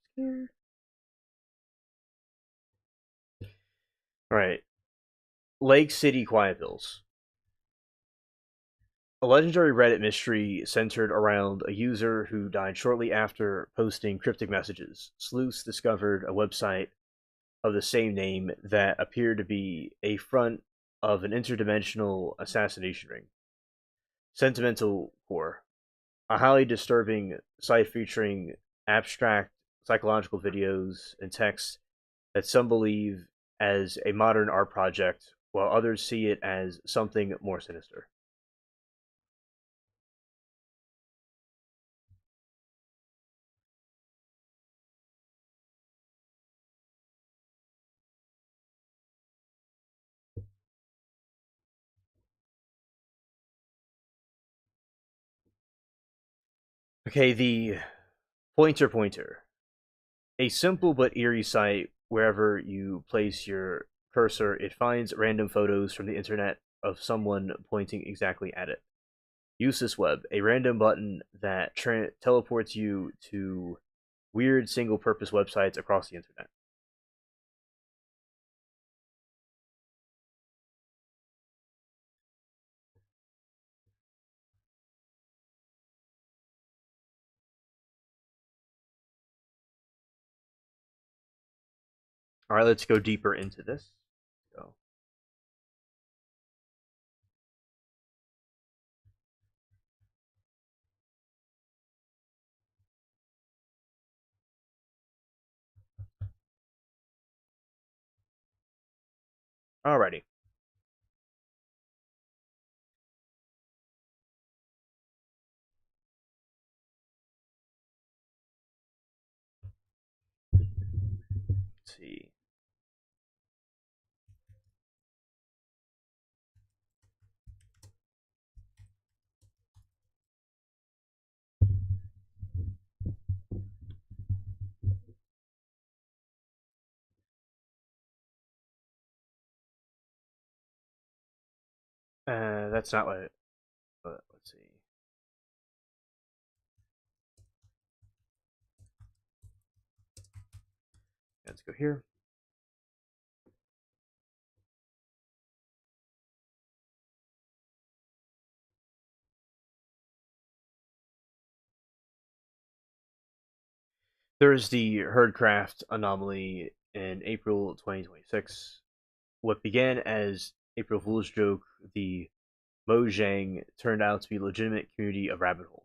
Alright. Lake City Quiet Bills. A legendary Reddit mystery centered around a user who died shortly after posting cryptic messages. Sleuths discovered a website of the same name that appeared to be a front of an interdimensional assassination ring. Sentimental Core. A highly disturbing site featuring abstract psychological videos and texts that some believe as a modern art project, while others see it as something more sinister. Okay, the pointer. A simple but eerie site wherever you place your cursor, it finds random photos from the internet of someone pointing exactly at it. Use this web, a random button that teleports you to weird single purpose websites across the internet. All right, let's go deeper into this. So, alrighty. Let's see. That's not what. Let's see. Let's go here. There's the Herdcraft anomaly in April 2026. What began as April Fool's joke, the Mojang, turned out to be a legitimate community of rabbit hole.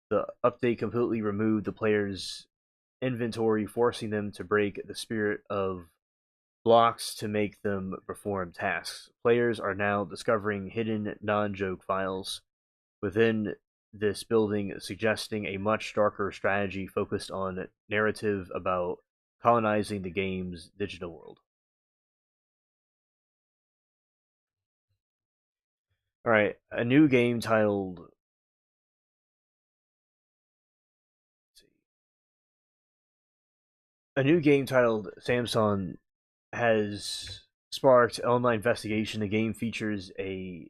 The update completely removed the player's inventory, forcing them to break the spirit of blocks to make them perform tasks. Players are now discovering hidden non-joke files within this building, suggesting a much darker strategy focused on narrative about colonizing the game's digital world. Alright, a new game titled... A new game titled Samsung has sparked online investigation. The game features a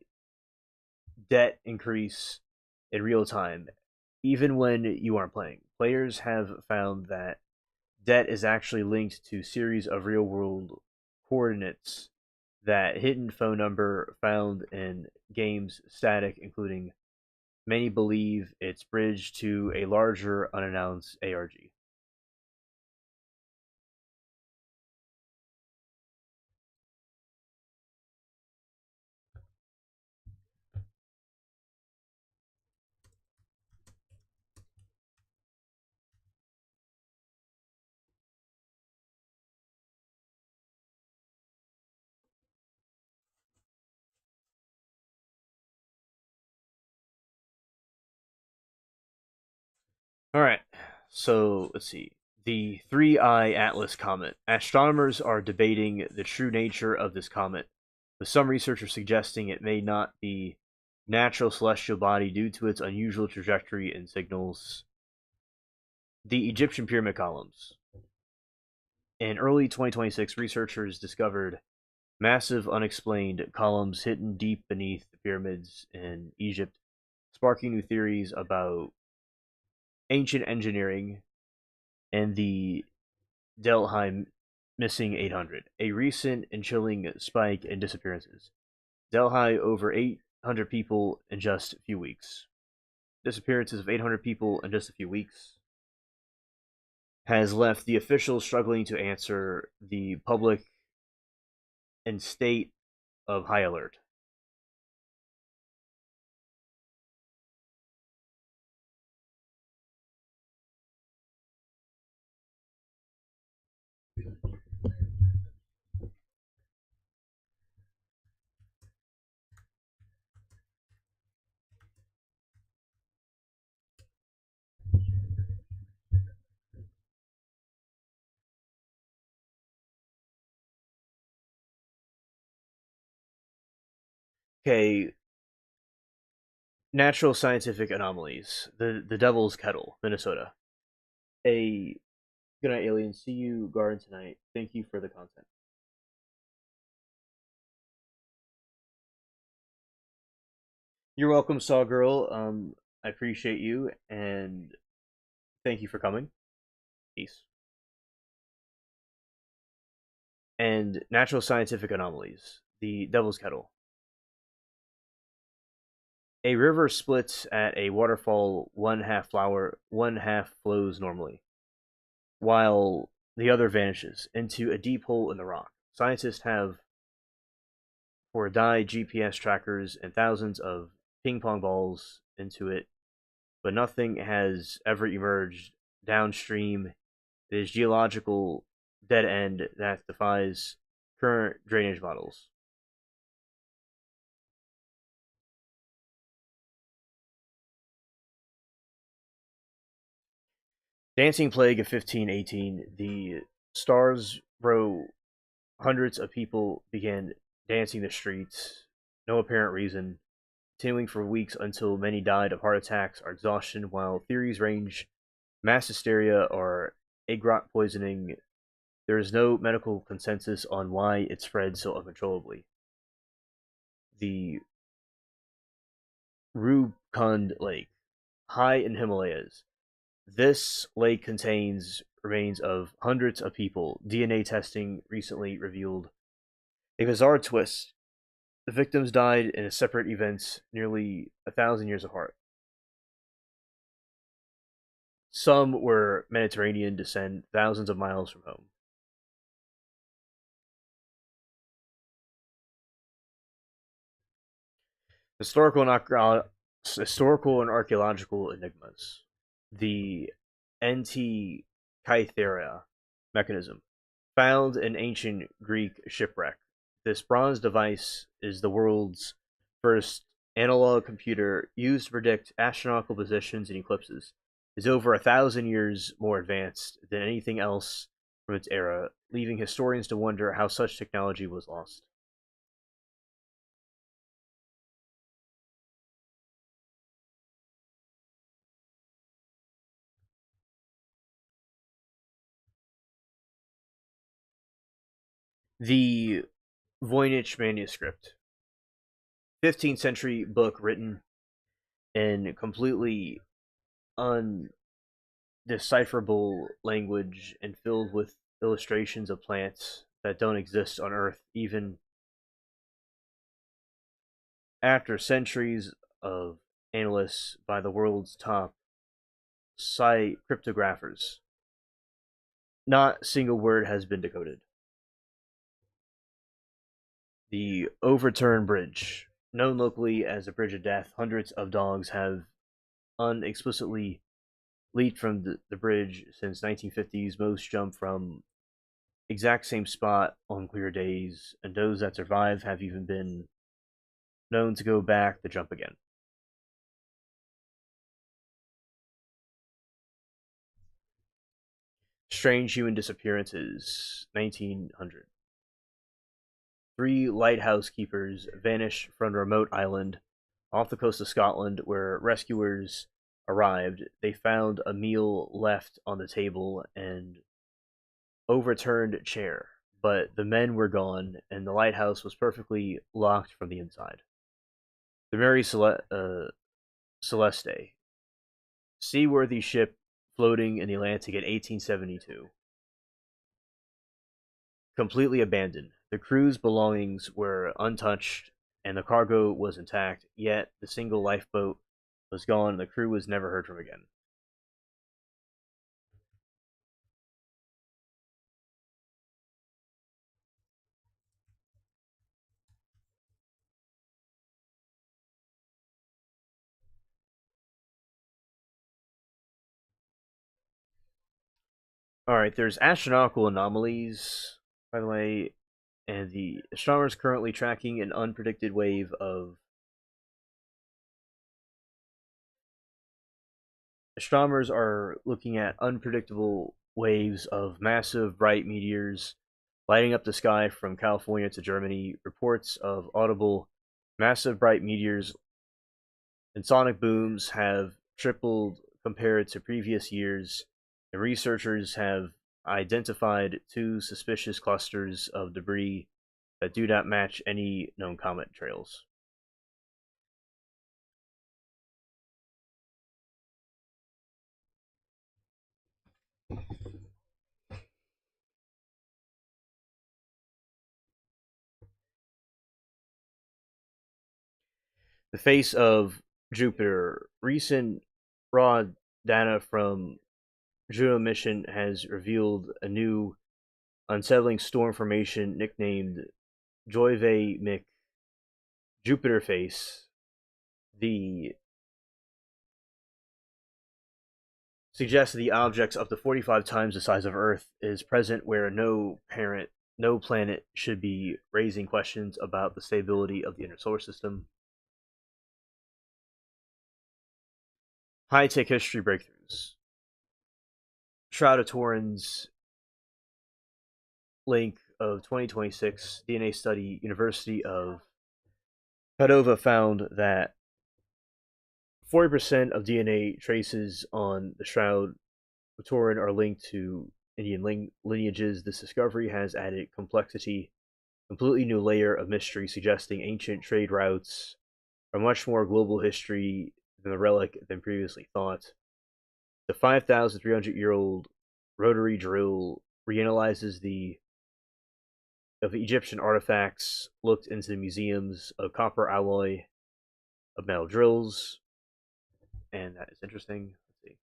debt increase in real time, even when you aren't playing. Players have found that debt is actually linked to series of real-world coordinates that hidden phone number found in games static, including many believe it's bridged to a larger unannounced ARG. Alright, so let's see. The 3I Atlas Comet. Astronomers are debating the true nature of this comet, with some researchers suggesting it may not be natural celestial body due to its unusual trajectory and signals. The Egyptian pyramid columns. In early 2026, researchers discovered massive unexplained columns hidden deep beneath the pyramids in Egypt, sparking new theories about ancient engineering and the Delhi missing 800, a recent and chilling spike in disappearances. Delhi over 800 people in just a few weeks. Disappearances of 800 people in just a few weeks has left the officials struggling to answer, the public in state of high alert. Okay, natural scientific anomalies. The Devil's Kettle, Minnesota. A good night, alien. See you, Garden, tonight. Thank you for the content. You're welcome, Saw Girl. I appreciate you and thank you for coming. Peace. And natural scientific anomalies. The Devil's Kettle. A river splits at a waterfall, one half flows normally, while the other vanishes into a deep hole in the rock. Scientists have or dyed GPS trackers and thousands of ping pong balls into it, but nothing has ever emerged downstream. It is geological dead end that defies current drainage models. Dancing Plague of 1518. The stars row. Hundreds of people began dancing the streets, no apparent reason, continuing for weeks until many died of heart attacks or exhaustion, while theories range mass hysteria or egg rock poisoning. There is no medical consensus on why it spread so uncontrollably. The Rubicund Lake, high in Himalayas. This lake contains remains of hundreds of people. DNA testing recently revealed a bizarre twist. The victims died in separate events nearly 1,000 years apart. Some were Mediterranean descent, thousands of miles from home. Historical and archaeological enigmas. The Antikythera mechanism, found in ancient Greek shipwreck. This bronze device is the world's first analog computer used to predict astronomical positions and eclipses. Is over 1,000 years more advanced than anything else from its era, leaving historians to wonder how such technology was lost. The Voynich manuscript, 15th century book written in completely undecipherable language and filled with illustrations of plants that don't exist on Earth, even after centuries of analysis by the world's top cryptographers. Not a single word has been decoded. The overturned bridge, known locally as the Bridge of Death, hundreds of dogs have unexplicitly leaped from the bridge since 1950s. Most jump from exact same spot on clear days, and those that survive have even been known to go back to jump again. Strange human disappearances, 1900. 3 lighthouse keepers vanished from a remote island off the coast of Scotland where rescuers arrived. They found a meal left on the table and overturned chair, but the men were gone and the lighthouse was perfectly locked from the inside. The Mary Celeste, seaworthy ship floating in the Atlantic in 1872, completely abandoned. The crew's belongings were untouched and the cargo was intact, yet the single lifeboat was gone and the crew was never heard from again. Alright, there's astronomical anomalies, by the way, and the astronomers currently tracking an unpredicted wave of astronomers are looking at unpredictable waves of massive bright meteors lighting up the sky from California to Germany. Reports of audible massive bright meteors and sonic booms have tripled compared to previous years, and researchers have identified 2 suspicious clusters of debris that do not match any known comet trails. The face of Jupiter. Recent raw data from Juno mission has revealed a new unsettling storm formation nicknamed Joyve Mick Jupiter face. The suggests the objects up to 45 times the size of Earth is present where no planet should be raising questions about the stability of the inner solar system. High-tech history breakthroughs. Shroud of Turin's link of 2026 DNA study, University of Padova found that 40% of DNA traces on the Shroud of Turin are linked to Indian lineages. This discovery has added complexity, completely new layer of mystery, suggesting ancient trade routes are much more global history than the relic than previously thought. The 5,300-year-old rotary drill reanalyzes the of Egyptian artifacts, looked into the museums of copper alloy of metal drills, and that is interesting. Let's see.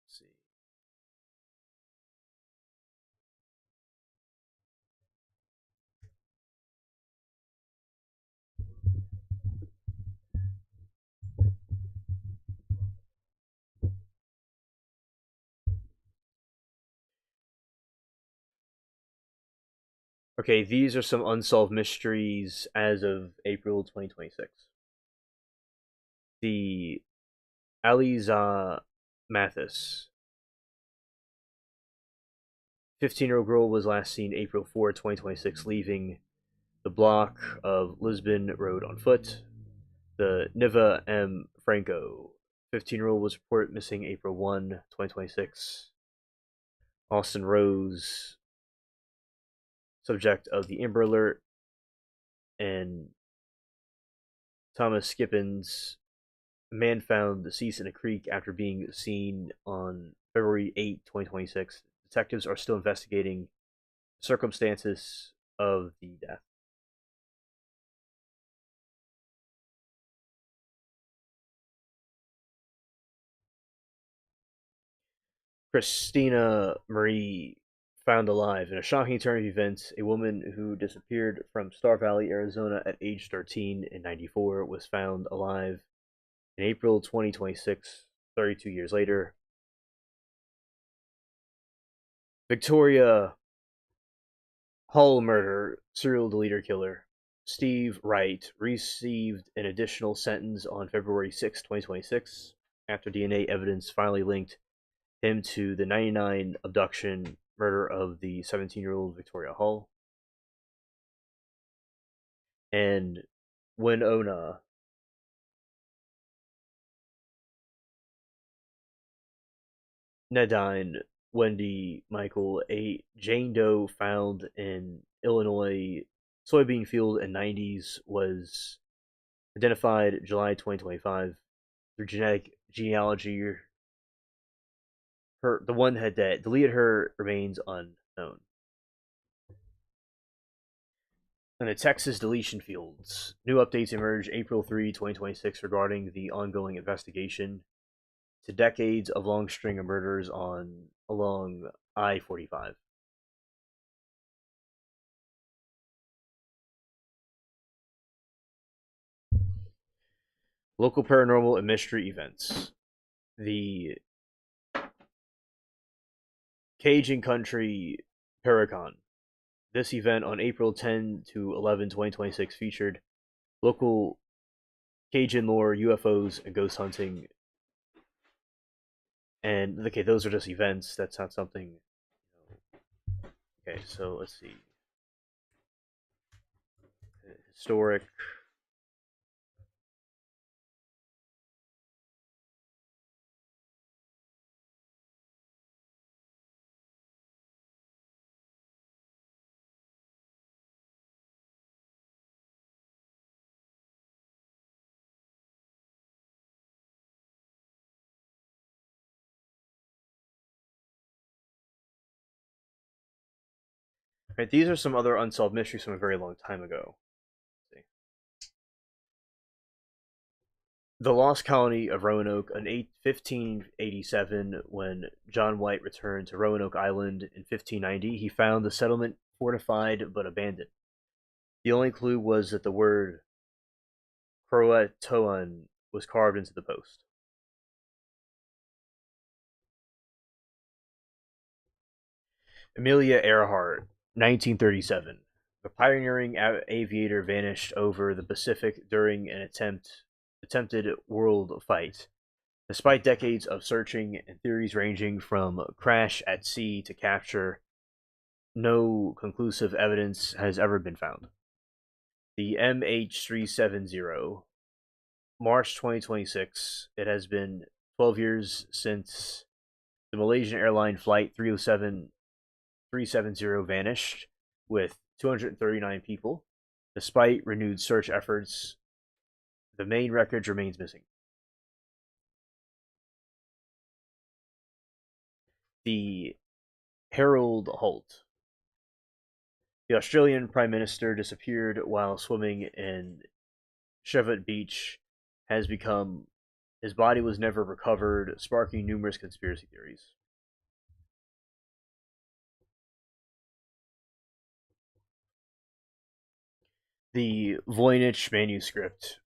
Let's see. Okay, these are some unsolved mysteries as of April 2026. The Aliza Mathis, 15-year-old girl, was last seen April 4, 2026, leaving the block of Lisbon Road on foot. The Niva M. Franco, 15-year-old, was reported missing April 1, 2026. Austin Rose, subject of the Amber Alert, and Thomas Skippins, a man found deceased in a creek after being seen on February 8, 2026. Detectives are still investigating the circumstances of the death. Christina Marie found alive. In a shocking turn of events, a woman who disappeared from Star Valley, Arizona at age 13 in 94 was found alive in April 2026, 32 years later. Victoria Hull murder serial deleter killer Steve Wright received an additional sentence on February 6, 2026, after DNA evidence finally linked him to the 99 abduction murder of the 17-year-old Victoria Hull. And Winona Nadine Wendy Michael, a Jane Doe found in Illinois soybean field in 90s, was identified July 2025 through genetic genealogy. The one that deleted her remains unknown. In the Texas deletion fields, new updates emerged April 3, 2026, regarding the ongoing investigation to decades of long string of murders along I-45. Local paranormal and mystery events. The Cajun Country Paracon. This event on April 10 to 11, 2026 featured local Cajun lore, UFOs, and ghost hunting. And okay, those are just events. That's not something. Okay, so let's see. Historic. Right, these are some other unsolved mysteries from a very long time ago. The Lost Colony of Roanoke in 1587, when John White returned to Roanoke Island in 1590, he found the settlement fortified but abandoned. The only clue was that the word Croatoan was carved into the post. Amelia Earhart, 1937. The pioneering aviator vanished over the Pacific during an attempted world fight. Despite decades of searching and theories ranging from crash at sea to capture, no conclusive evidence has ever been found. The MH370, March 2026. It has been 12 years since the Malaysian airline flight 370 vanished with 239 people. Despite renewed search efforts, the main wreckage remains missing. The Harold Holt. The Australian Prime Minister disappeared while swimming in Cheviot Beach. His body was never recovered, sparking numerous conspiracy theories. The Voynich manuscript.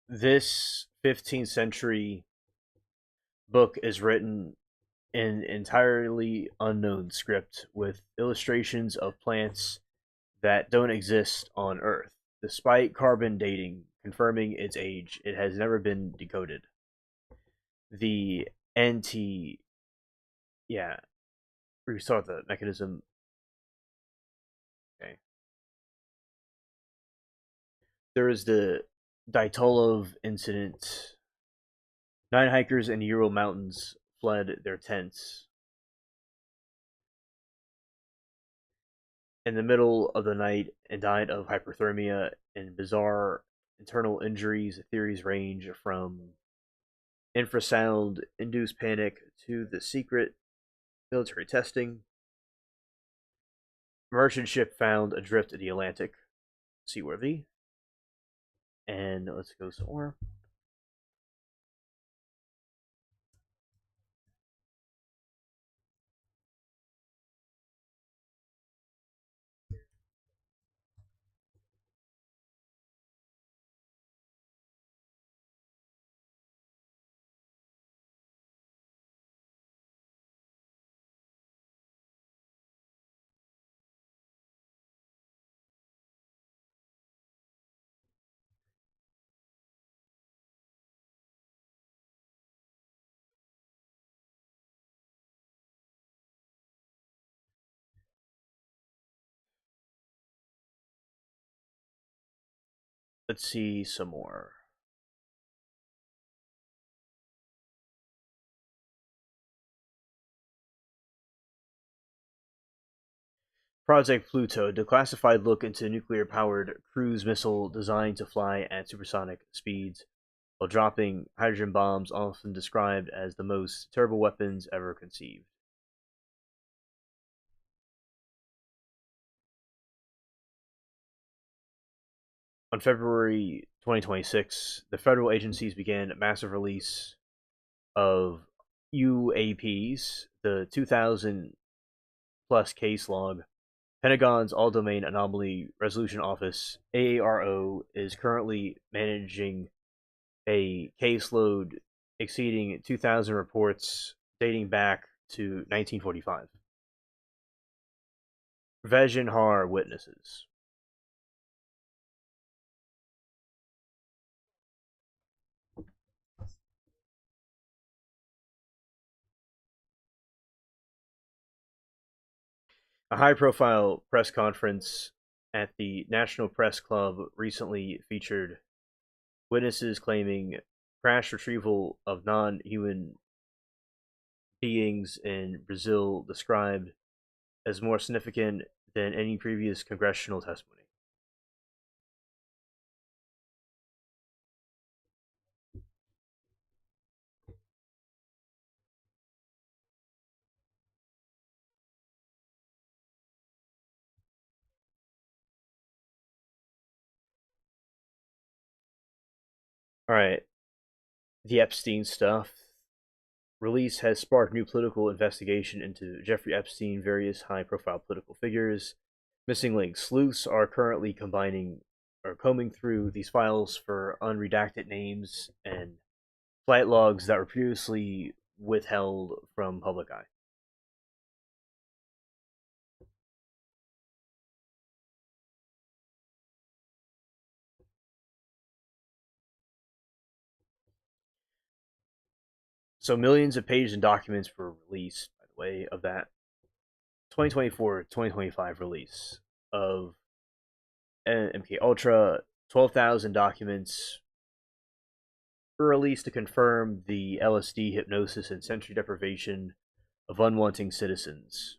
This 15th century book is written an entirely unknown script with illustrations of plants that don't exist on Earth. Despite carbon dating confirming its age, it has never been decoded. The anti, yeah, restart the mechanism. Okay. There is the Ditolov incident. 9 hikers in the Ural Mountains fled their tents. In the middle of the night and died of hypothermia and bizarre internal injuries. Theories range from infrasound induced panic to the secret military testing. Merchant ship found adrift in the Atlantic, seaworthy. And let's go some more. Let's see some more. Project Pluto, declassified look into nuclear-powered cruise missile designed to fly at supersonic speeds while dropping hydrogen bombs, often described as the most terrible weapons ever conceived. On February 2026, the federal agencies began a massive release of UAPs, the 2,000 plus case log. Pentagon's All Domain Anomaly Resolution Office, AARO, is currently managing a caseload exceeding 2,000 reports dating back to 1945. Vajanhar witnesses. A high-profile press conference at the National Press Club recently featured witnesses claiming crash retrieval of non-human beings in Brazil described as more significant than any previous congressional testimony. All right, the Epstein stuff. Release has sparked new political investigation into Jeffrey Epstein, various high-profile political figures. Missing links. Sleuths are currently combining or combing through these files for unredacted names and flight logs that were previously withheld from public eye. So millions of pages and documents were released, by the way, of that 2024-2025 release of MK Ultra. 12,000 documents were released to confirm the LSD hypnosis and sensory deprivation of unwanting citizens.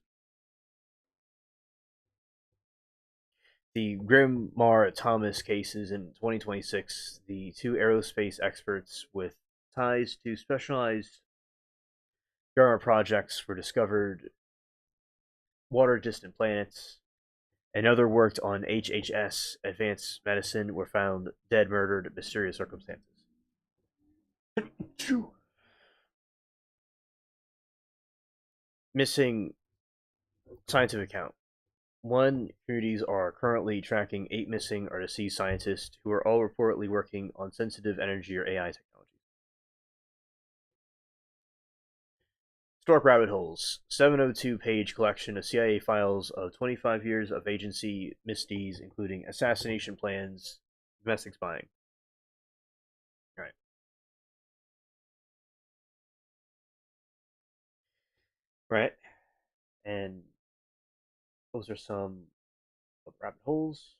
The Grimoire Thomas cases in 2026, the two aerospace experts with ties to specialized Gamma projects were discovered water distant planets. Another worked on HHS advanced medicine were found dead, murdered, mysterious circumstances. Missing scientific account. One, communities are currently tracking 8 missing or deceased scientists who are all reportedly working on sensitive energy or AI technology. Stork Rabbit Holes, 702-page collection of CIA files of 25 years of agency misdeeds, including assassination plans, domestic spying. All right. Right. And those are some of rabbit holes.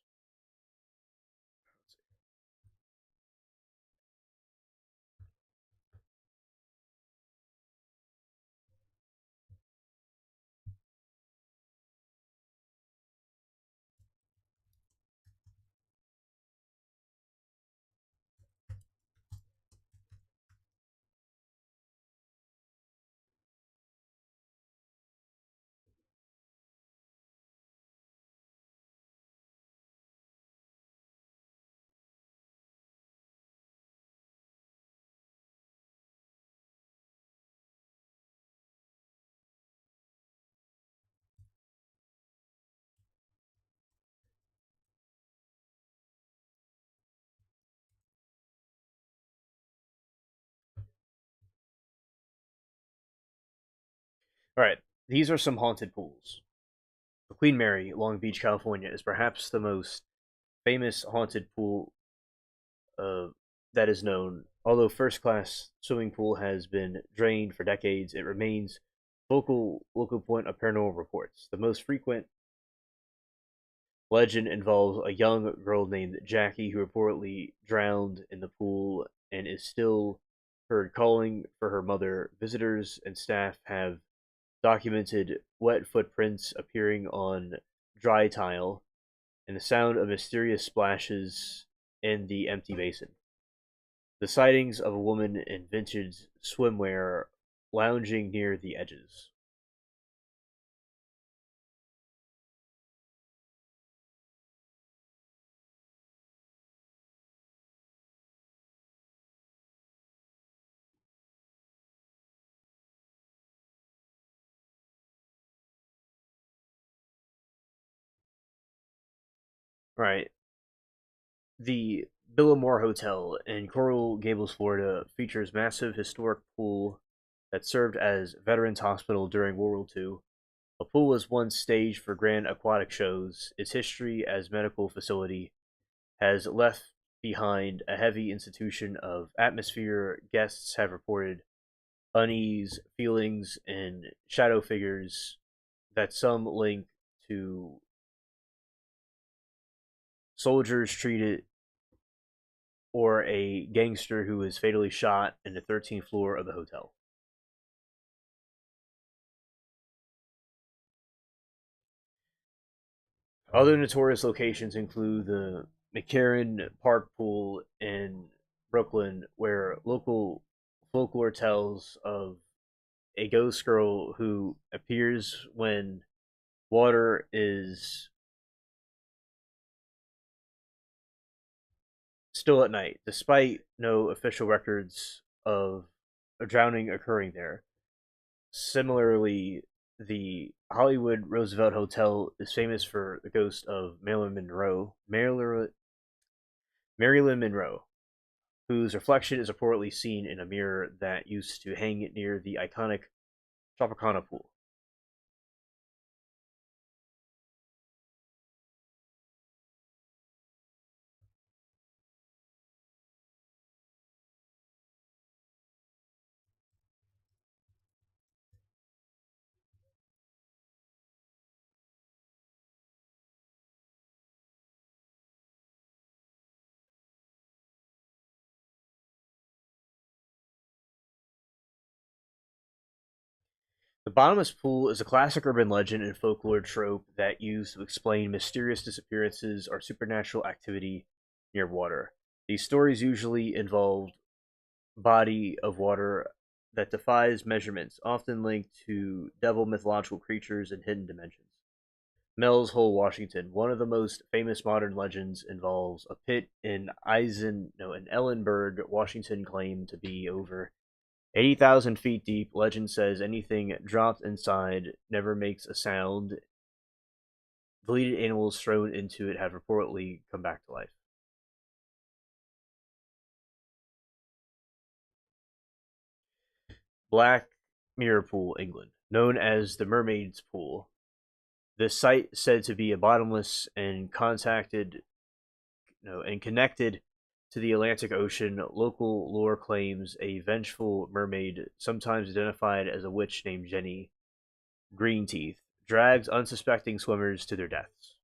All right. These are some haunted pools. The Queen Mary, Long Beach, California, is perhaps the most famous haunted pool uh, that is known. Although first class swimming pool has been drained for decades, it remains focal point of paranormal reports. The most frequent legend involves a young girl named Jackie who reportedly drowned in the pool and is still heard calling for her mother. Visitors and staff have documented wet footprints appearing on dry tile and the sound of mysterious splashes in the empty basin. The sightings of a woman in vintage swimwear lounging near the edges. Right. The Billamore Hotel in Coral Gables, Florida features massive historic pool that served as Veterans Hospital during World War II. A pool was once staged for grand aquatic shows. Its history as medical facility has left behind a heavy institution of atmosphere. Guests have reported unease, feelings, and shadow figures that some link to soldiers treated or a gangster who was fatally shot in the 13th floor of the hotel. Other notorious locations include the McCarran Park Pool in Brooklyn, where local folklore tells of a ghost girl who appears when water is still at night, despite no official records of a drowning occurring there. Similarly, the Hollywood Roosevelt Hotel is famous for the ghost of Marilyn Monroe, whose reflection is reportedly seen in a mirror that used to hang near the iconic Tropicana pool. The bottomless pool is a classic urban legend and folklore trope that used to explain mysterious disappearances or supernatural activity near water. These stories usually involved body of water that defies measurements, often linked to devil mythological creatures and hidden dimensions. Mel's Hole, Washington. One of the most famous modern legends involves a pit in Ellenburg, Washington, claimed to be over 80,000 feet deep. Legend says anything dropped inside never makes a sound. Deleted animals thrown into it have reportedly come back to life. Black Pool, England, known as the Mermaid's Pool. This site said to be a bottomless and connected to the Atlantic Ocean. Local lore claims a vengeful mermaid, sometimes identified as a witch named Jenny Greenteeth, drags unsuspecting swimmers to their deaths.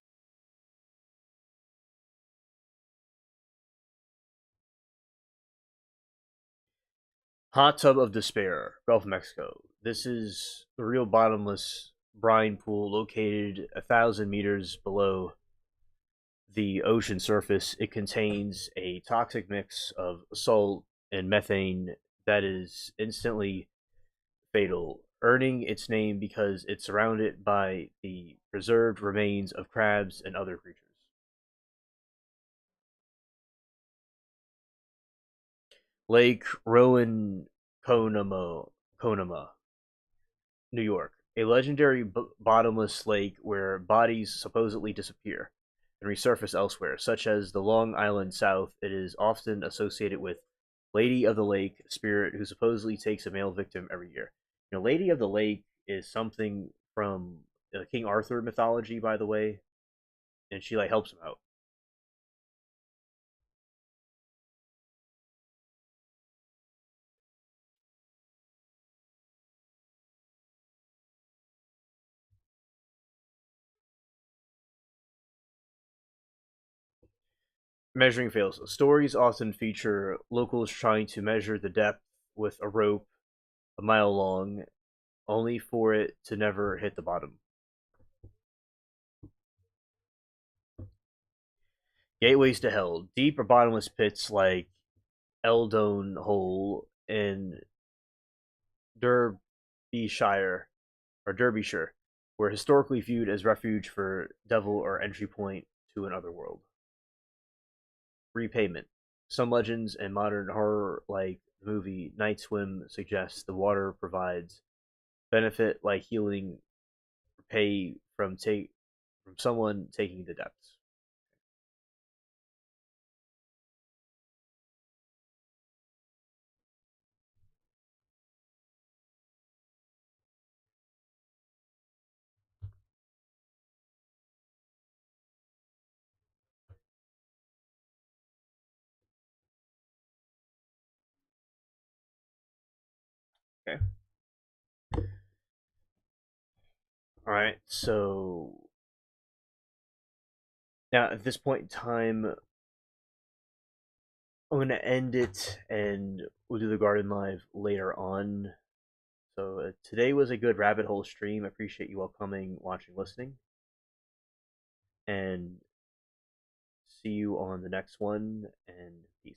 Hot Tub of Despair, Gulf of Mexico. This is the real bottomless brine pool located 1,000 meters below the ocean surface. It contains a toxic mix of salt and methane that is instantly fatal, earning its name because it's surrounded by the preserved remains of crabs and other creatures. Lake Rowan Conema, New York. A legendary bottomless lake where bodies supposedly disappear and resurface elsewhere, such as the Long Island South. It is often associated with Lady of the Lake, spirit who supposedly takes a male victim every year. Lady of the Lake is something from King Arthur mythology, by the way, and she like helps him out. Measuring fails. Stories often feature locals trying to measure the depth with a rope a mile long, only for it to never hit the bottom. Gateways to Hell. Deep or bottomless pits like Eldon Hole in Derbyshire Derbyshire were historically viewed as refuge for devil or entry point to another world. Repayment. Some legends and modern horror like the movie Night Swim suggest the water provides benefit like healing pay from someone taking the depths. Okay. All right. So now at this point in time, I'm gonna end it, and we'll do the garden live later on. So today was a good rabbit hole stream. I appreciate you all coming, watching, listening, and see you on the next one. And peace.